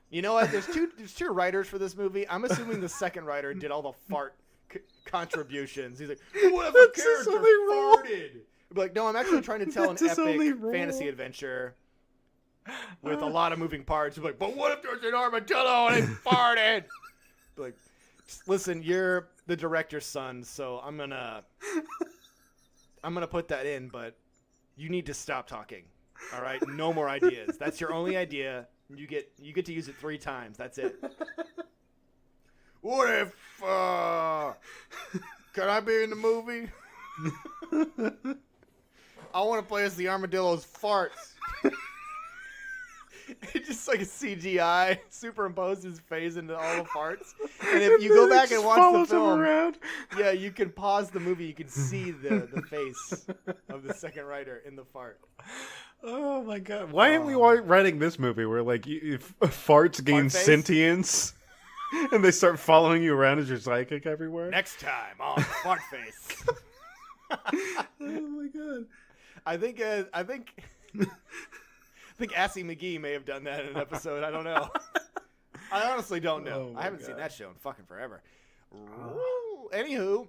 You know what? There's two writers for this movie. I'm assuming the second writer did all the fart contributions. He's like, what if a character farted? But like, no, I'm actually trying to tell an epic fantasy adventure with a lot of moving parts. Like, but what if there's an armadillo and it farted? Like, listen, you're the director's son, so I'm gonna put that in, but you need to stop talking. All right, no more ideas. That's your only idea. You get to use it 3 times. That's it. What if? Can I be in the movie? I want to play as the armadillo's farts. It's just like a CGI superimposed his face into all the farts. And if you go back and watch the film, yeah, you can pause the movie. You can see the face of the second writer in the fart. Oh my god! Why aren't we writing this movie where like if farts gain sentience and they start following you around as your psychic everywhere? Next time on Fart Face. Oh my god! I think Assy McGee may have done that in an episode. I don't know. I honestly don't know. I haven't seen that show in fucking forever. Anywho.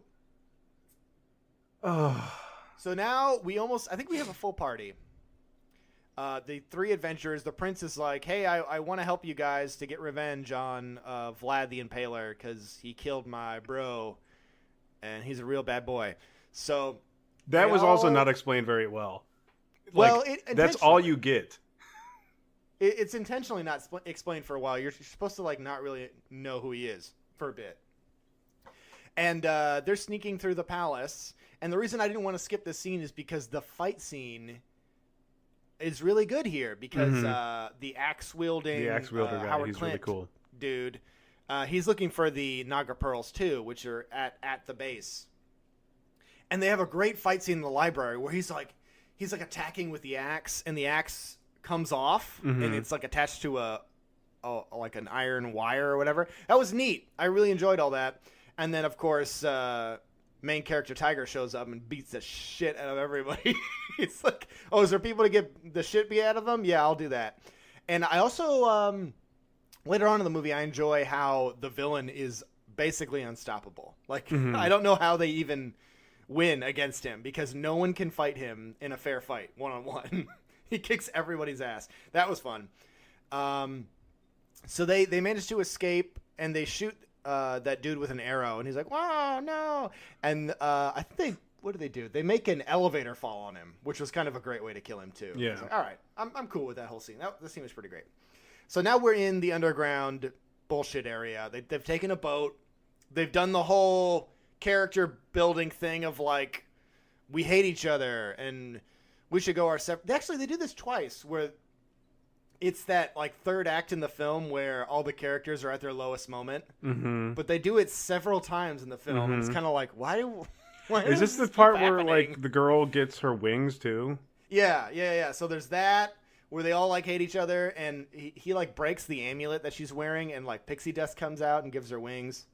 So now I think we have a full party. The 3 adventurers, the prince is like, hey, I want to help you guys to get revenge on Vlad the Impaler because he killed my bro and he's a real bad boy. So that was also not explained very well. Well, that's all you get. It's intentionally not explained for a while. You're supposed to like not really know who he is for a bit. And they're sneaking through the palace. And the reason I didn't want to skip this scene is because the fight scene is really good here. Because the axe-wielding guy, Howard he's Clint really cool. dude, he's looking for the Naga Pearls too, which are at the base. And they have a great fight scene in the library where he's like attacking with the axe, and the axe comes off, and it's like attached to like an iron wire or whatever. That was neat. I really enjoyed all that. And then, of course, main character Tiger shows up and beats the shit out of everybody. It's like, oh, is there people to get the shit beat out of them? Yeah, I'll do that. And I also, later on in the movie, I enjoy how the villain is basically unstoppable. Like, I don't know how they even win against him because no one can fight him in a fair fight, one-on-one. He kicks everybody's ass. That was fun. So they managed to escape, and they shoot that dude with an arrow, and he's like, "Wow, no!" And I think what do they do? They make an elevator fall on him, which was kind of a great way to kill him too. Yeah. Like, all right, I'm cool with that whole scene. That scene was pretty great. So now we're in the underground bullshit area. They've taken a boat. They've done the whole character building thing of like, we hate each other and we should go our separate. Actually, they do this twice where it's that like third act in the film where all the characters are at their lowest moment, but they do it several times in the film. And it's kind of like, why is this the part where like the girl gets her wings too? Yeah. So there's that where they all like hate each other, and he like breaks the amulet that she's wearing, and like pixie dust comes out and gives her wings.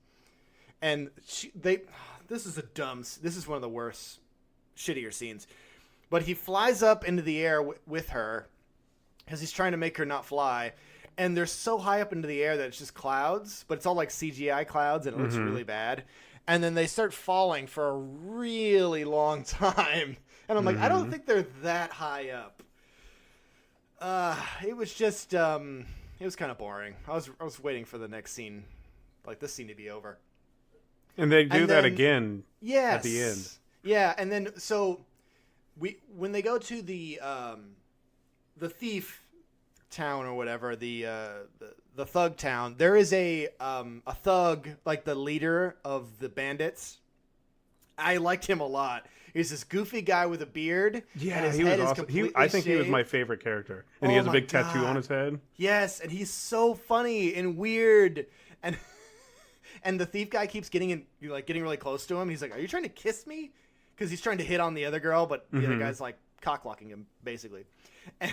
And this is one of the worst, shittier scenes. But he flies up into the air with her because he's trying to make her not fly. And they're so high up into the air that it's just clouds, but it's all like CGI clouds, and it looks really bad. And then they start falling for a really long time. And I'm like, I don't think they're that high up. It was just, it was kind of boring. I was waiting for the next scene, like this scene to be over. And they do that again yes, at the end. Yeah, and then so when they go to the thief town or whatever, the thug town, there is a thug, like the leader of the bandits. I liked him a lot. He's this goofy guy with a beard. Yeah, and his he head was is awesome. completely I think shaved. he was my favorite character. And he has a big tattoo on his head. Yes, and he's so funny and weird. And the thief guy keeps getting really close to him. He's like, "Are you trying to kiss me?" Because he's trying to hit on the other girl, but the other guy's like cock-blocking him, basically. And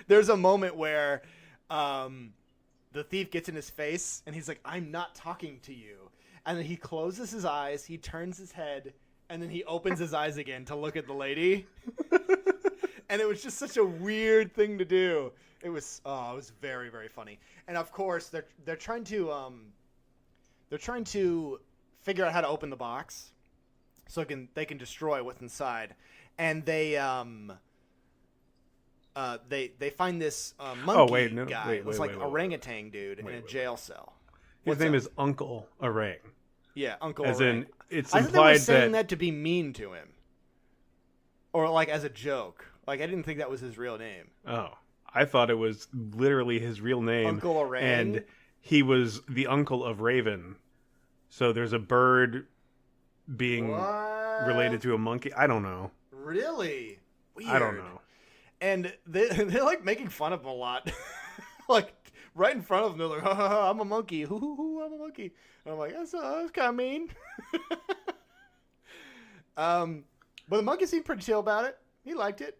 there's a moment where the thief gets in his face, and he's like, "I'm not talking to you." And then he closes his eyes, he turns his head, and then he opens his eyes again to look at the lady. And it was just such a weird thing to do. It was very, very funny. And of course, they're trying to figure out how to open the box so they can destroy what's inside. And they find this monkey guy. It was like orangutan dude in a jail cell. His name is Uncle Orang. Yeah, Uncle As Orang. in, it's I thought they were implied saying that to be mean to him. Or like as a joke. Like I didn't think that was his real name. Oh, I thought it was literally his real name. Uncle Orang? And he was the uncle of Raven. So there's a bird being related to a monkey. I don't know. Really? Weird. I don't know. And they're like making fun of him a lot. Like right in front of him, they're like, "Ha, ha, ha, I'm a monkey. Hoo, hoo, hoo, I'm a monkey." And I'm like, that's kind of mean. But the monkey seemed pretty chill about it. He liked it.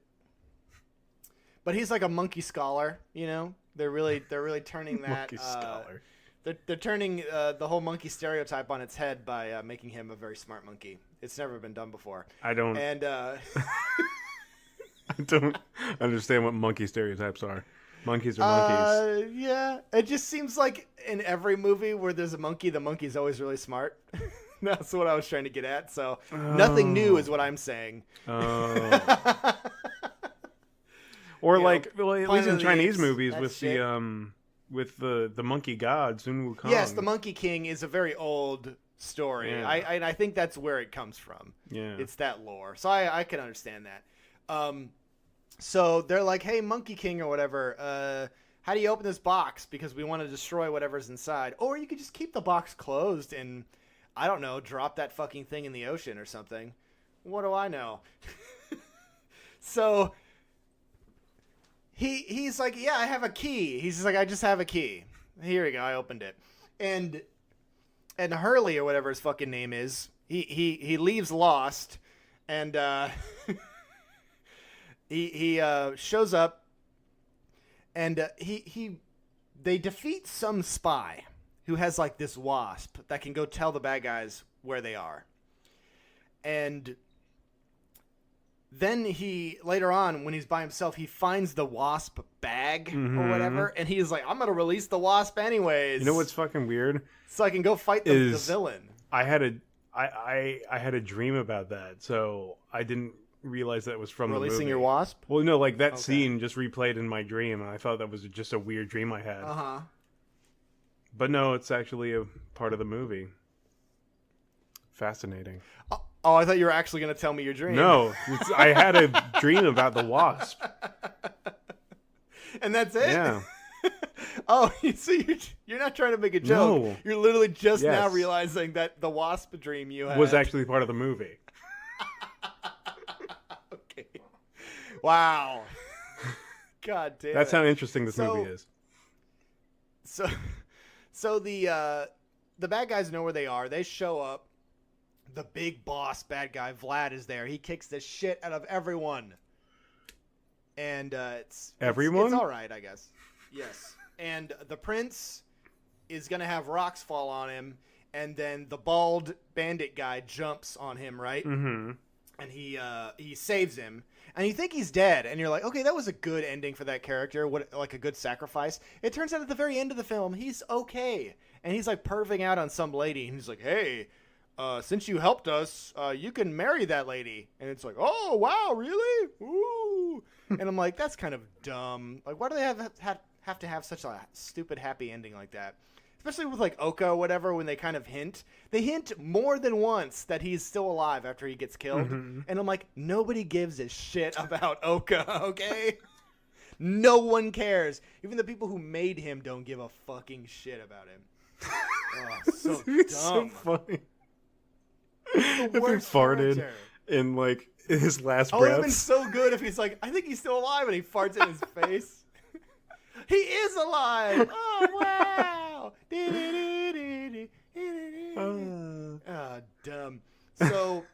But he's like a monkey scholar, you know? They're really turning that Monkey scholar. They're turning the whole monkey stereotype on its head by making him a very smart monkey. It's never been done before. I don't. And I don't understand what monkey stereotypes are. Monkeys are monkeys. Yeah, it just seems like in every movie where there's a monkey, the monkey's always really smart. That's what I was trying to get at. So nothing new is what I'm saying. Oh. Or like, well, at least in Chinese movies with the monkey god Sun Wukong. Yes, the Monkey King is a very old story. Yeah. I think that's where it comes from. Yeah, it's that lore. So I can understand that. So they're like, "Hey, Monkey King or whatever, how do you open this box? Because we want to destroy whatever's inside. Or you could just keep the box closed and I don't know, drop that fucking thing in the ocean or something. What do I know? So he's like, yeah, I have a key. He's just like, I just have a key. Here we go. I opened it. And Hurley, or whatever his fucking name is, he leaves lost, and he shows up, and they defeat some spy who has like this wasp that can go tell the bad guys where they are. And then later on, when he's by himself, he finds the wasp bag or whatever, and he's like, I'm gonna release the wasp anyways. You know what's fucking weird? So I can go fight the villain. I had a dream about that, so I didn't realize that was from releasing the movie. your wasp. Well, no, like that scene just replayed in my dream, and I thought that was just a weird dream I had. But no, it's actually a part of the movie. Fascinating. Oh, I thought you were actually going to tell me your dream. No, I had a dream about the wasp. And that's it? Yeah. Oh, so you're not trying to make a joke. No. You're literally just now realizing that the wasp dream you had was actually part of the movie. Okay. Wow. God damn. That's how interesting this movie is. So the bad guys know where they are. They show up. The big boss bad guy Vlad is there. He kicks the shit out of everyone. And it's all right, I guess. Yes. And the prince is going to have rocks fall on him, and then the bald bandit guy jumps on him, right? Mm-hmm. And he saves him. And you think he's dead, and you're like, okay, that was a good ending for that character, like a good sacrifice. It turns out at the very end of the film, he's okay. And he's like perving out on some lady, and he's like, hey, since you helped us, you can marry that lady. And it's like, oh, wow, really? Ooh. And I'm like, that's kind of dumb. Like, why do they have to have such a stupid happy ending like that? Especially with like Oka or whatever, when they kind of hint. They hint more than once that he's still alive after he gets killed. Mm-hmm. And I'm like, nobody gives a shit about Oka, okay? No one cares. Even the people who made him don't give a fucking shit about him. Oh, so it's dumb. So funny. If he farted in like his last breath. Oh, it would have been so good if he's like, I think he's still alive, and he farts in his face. He is alive. Oh, wow. Oh, dumb. So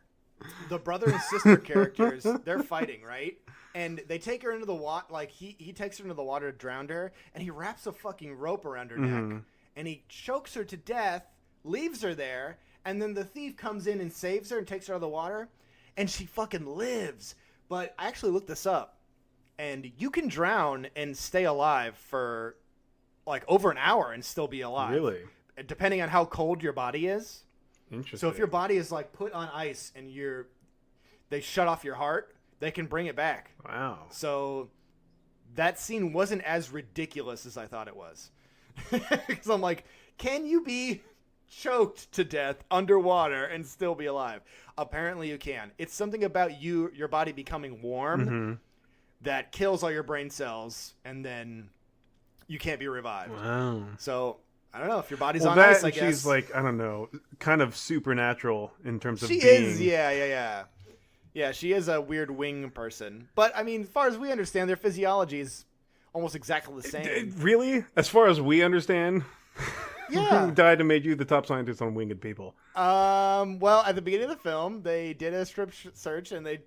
the brother and sister characters, they're fighting, right? And they take her into the water. Like he takes her into the water to drown her, and he wraps a fucking rope around her neck, and he chokes her to death, leaves her there, and then the thief comes in and saves her and takes her out of the water, and she fucking lives. But I actually looked this up, and you can drown and stay alive for like over an hour and still be alive. Really? Depending on how cold your body is. Interesting. So if your body is like put on ice and they shut off your heart, they can bring it back. Wow. So that scene wasn't as ridiculous as I thought it was. Because I'm like, can you be choked to death underwater and still be alive? Apparently you can. It's something about your body becoming warm that kills all your brain cells, and then you can't be revived. Wow. So I don't know if your body's on ice, I guess. She's like, I don't know, kind of supernatural in terms of She being. is, yeah. Yeah, she is a weird wing person. But, I mean, as far as we understand, their physiology is almost exactly the same. Really? As far as we understand? Yeah. Who died and made you the top scientist on winged people? Well, at the beginning of the film, they did a strip search, and they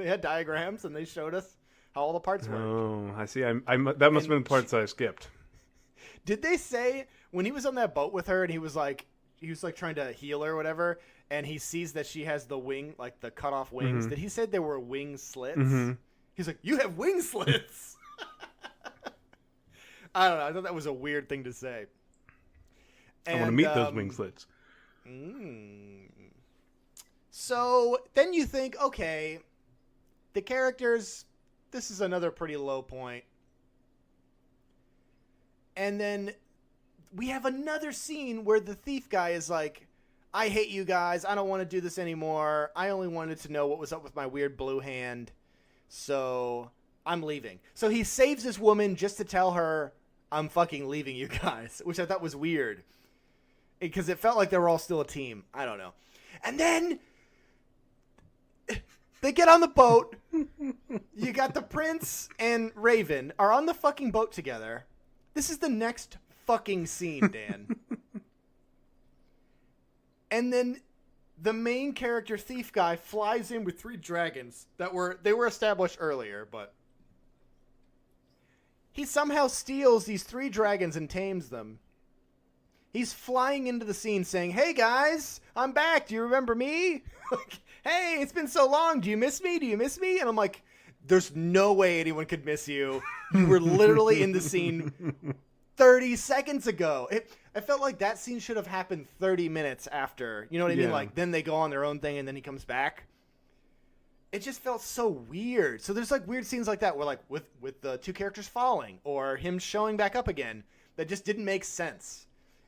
had diagrams, and they showed us how all the parts work. Oh, I see. That must have been the parts I skipped. Did they say, when he was on that boat with her, and he was like trying to heal her or whatever, and he sees that she has the wing, like the cut off wings, did he say there were wing slits? He's like, you have wing slits! I don't know. I thought that was a weird thing to say. I want to meet those wing slits. So then you think, okay, the characters, this is another pretty low point. And then we have another scene where the thief guy is like, I hate you guys. I don't want to do this anymore. I only wanted to know what was up with my weird blue hand. So I'm leaving. So he saves this woman just to tell her, I'm fucking leaving you guys, which I thought was weird. because it felt like they were all still a team. I don't know. And then they get on the boat. You got the prince and Raven are on the fucking boat together. This is the next fucking scene, Dan. And then the main character thief guy flies in with 3 dragons that were established earlier, but he somehow steals these 3 dragons and tames them. He's flying into the scene saying, "Hey guys, I'm back. Do you remember me? Like, hey, it's been so long. Do you miss me? Do you miss me?" And I'm like, there's no way anyone could miss you. You were literally in the scene 30 seconds ago. I felt like that scene should have happened 30 minutes after. You know what I mean? Like, then they go on their own thing and then he comes back. It just felt so weird. So there's like weird scenes like that where like with the 2 characters falling or him showing back up again that just didn't make sense.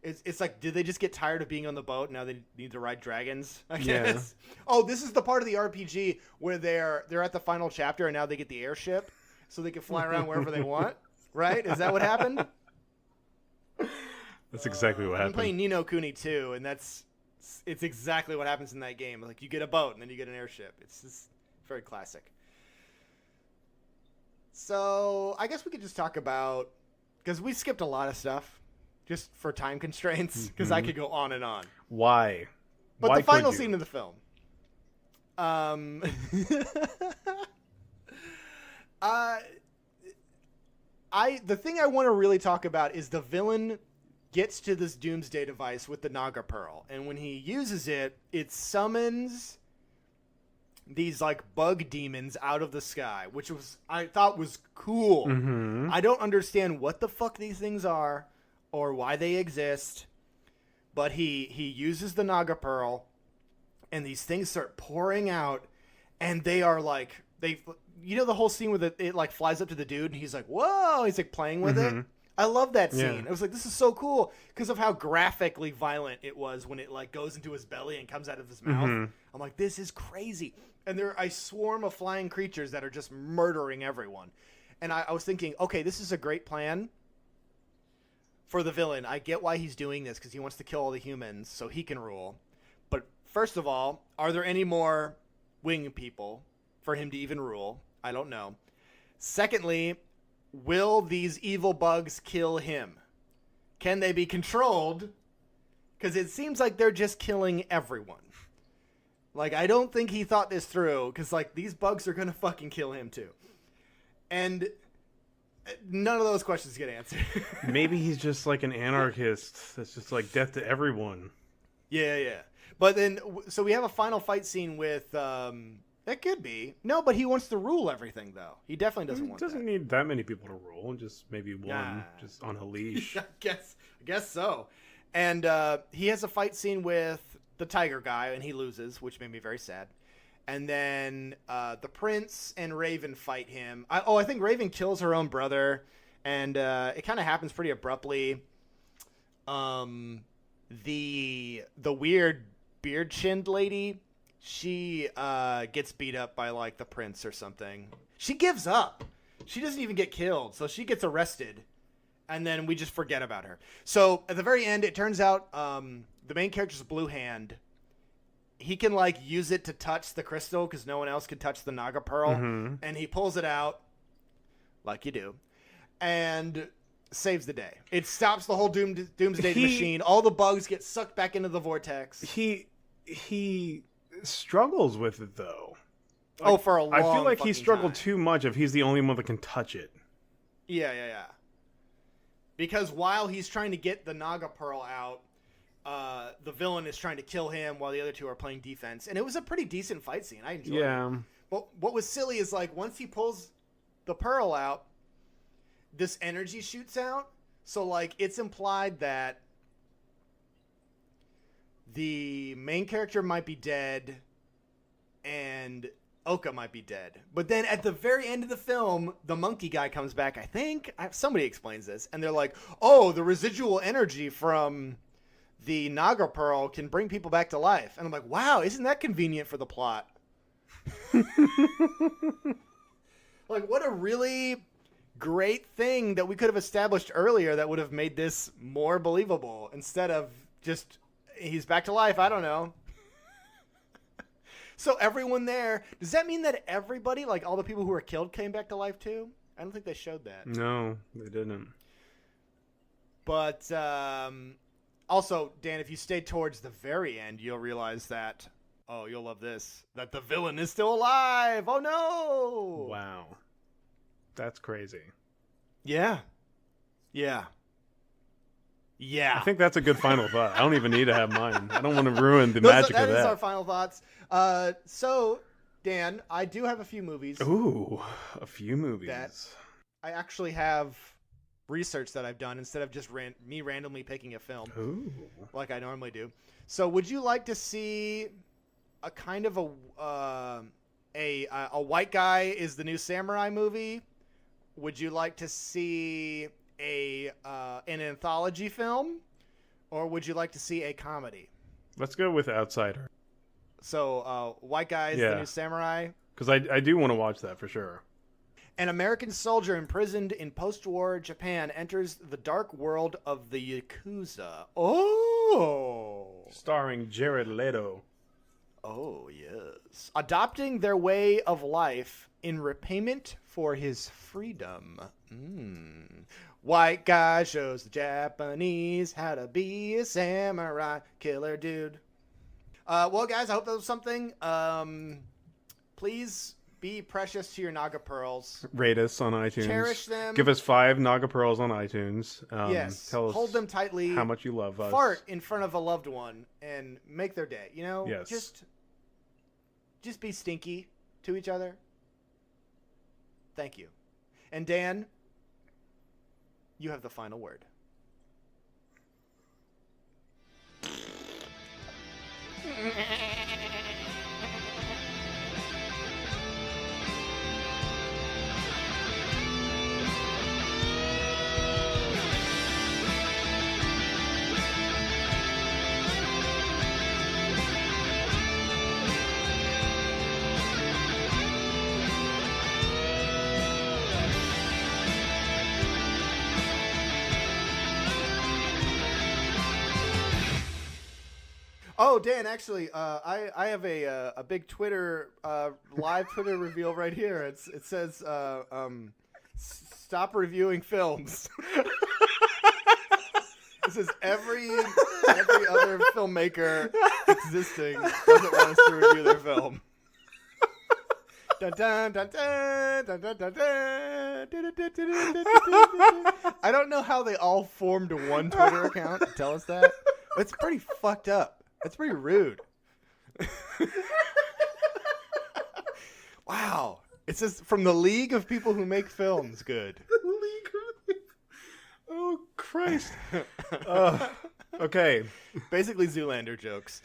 It's like, did they just get tired of being on the boat? Now they need to ride dragons, I guess. Yeah. Oh, this is the part of the RPG where they're at the final chapter and now they get the airship so they can fly around wherever they want. Right? Is that what happened? That's exactly what happened. I'm playing Ni no Kuni 2, and it's exactly what happens in that game. Like, you get a boat and then you get an airship. It's just very classic. So I guess we could just talk about, because we skipped a lot of stuff. Just for time constraints, because I could go on and on. Why? But Why the final scene of the film. The thing I want to really talk about is the villain gets to this doomsday device with the Naga Pearl, and when he uses it, it summons these like bug demons out of the sky, which I thought was cool. Mm-hmm. I don't understand what the fuck these things are or why they exist, but he uses the Naga Pearl, and these things start pouring out, and they are like, you know the whole scene where it like flies up to the dude, and he's like, whoa, he's like playing with it. I love that scene. Yeah. I was like, this is so cool because of how graphically violent it was when it like goes into his belly and comes out of his mouth. Mm-hmm. I'm like, this is crazy. And there a swarm of flying creatures that are just murdering everyone. And I was thinking, okay, this is a great plan for the villain. I get why he's doing this because he wants to kill all the humans so he can rule. But first of all, are there any more wing people for him to even rule? I don't know. Secondly, will these evil bugs kill him? Can they be controlled? Because it seems like they're just killing everyone. Like, I don't think he thought this through because, like, these bugs are going to fucking kill him too. And none of those questions get answered. Maybe he's just like an anarchist that's just like death to everyone. Yeah. But then, so we have a final fight scene with, that could be. No, but he wants to rule everything, though. He definitely doesn't want that. He doesn't need that many people to rule. Just maybe one, just on a leash. I guess so. And he has a fight scene with the tiger guy, and he loses, which made me very sad. And then the prince and Raven fight him. I think Raven kills her own brother, and it kind of happens pretty abruptly. The weird beard-chinned lady, she gets beat up by like the prince or something. She gives up. She doesn't even get killed, so she gets arrested, and then we just forget about her. So at the very end, it turns out the main character's blue hand. He can like use it to touch the crystal because no one else can touch the Naga Pearl, and he pulls it out like you do, and saves the day. It stops the whole doomsday machine. All the bugs get sucked back into the vortex. He struggles with it though. Like, for a long I feel like he struggled time. too much if he's the only one that can touch it. Yeah. Because while he's trying to get the Naga Pearl out, the villain is trying to kill him while the other two are playing defense. And it was a pretty decent fight scene. I enjoyed it. But what was silly is like once he pulls the pearl out, this energy shoots out. So like it's implied that the main character might be dead and Oka might be dead. But then at the very end of the film, the monkey guy comes back, I think. Somebody explains this. And they're like, oh, the residual energy from the Naga Pearl can bring people back to life. And I'm like, wow, isn't that convenient for the plot? Like, what a really great thing that we could have established earlier that would have made this more believable instead of just He's back to life. I don't know. So everyone there, does that mean that everybody, like all the people who were killed, came back to life too? I don't think they showed that. No, they didn't. But also, Dan, if you stay towards the very end, you'll realize that, you'll love this, that the villain is still alive. Oh, no. Wow. That's crazy. Yeah. Yeah. Yeah. I think that's a good final thought. I don't even need to have mine. I don't want to ruin the magic of that. That is our final thoughts. So, Dan, I do have a few movies. Ooh, a few movies. That I actually have research that I've done instead of just me randomly picking a film. Ooh. Like I normally do. So, would you like to see a kind of a white guy is the new samurai movie? Would you like to see an anthology film, or would you like to see a comedy? Let's go with Outsider. So, white guy is the new samurai. Because I do want to watch that for sure. An American soldier imprisoned in post-war Japan enters the dark world of the Yakuza. Oh! Starring Jared Leto. Oh, yes. Adopting their way of life in repayment for his freedom. White guy shows the Japanese how to be a samurai killer dude. Well, guys, I hope that was something. Please be precious to your Naga Pearls. Rate us on iTunes. Cherish them. Give us 5 Naga Pearls on iTunes. Yes. Tell us hold them tightly. How much you love us. Fart in front of a loved one and make their day. You know? Yes. Just be stinky to each other. Thank you. And Dan, you have the final word. Oh, Dan, actually, I have a big Twitter live Twitter reveal right here. It says stop reviewing films. It says every other filmmaker existing doesn't want us to review their film. Dun, dun, dun, dun, dun, dun, dun, dun. I don't know how they all formed one Twitter account to tell us that. It's pretty fucked up. That's pretty rude. Wow. It says from the League of People Who Make Films. Good. Oh, Christ. Okay. Basically Zoolander jokes.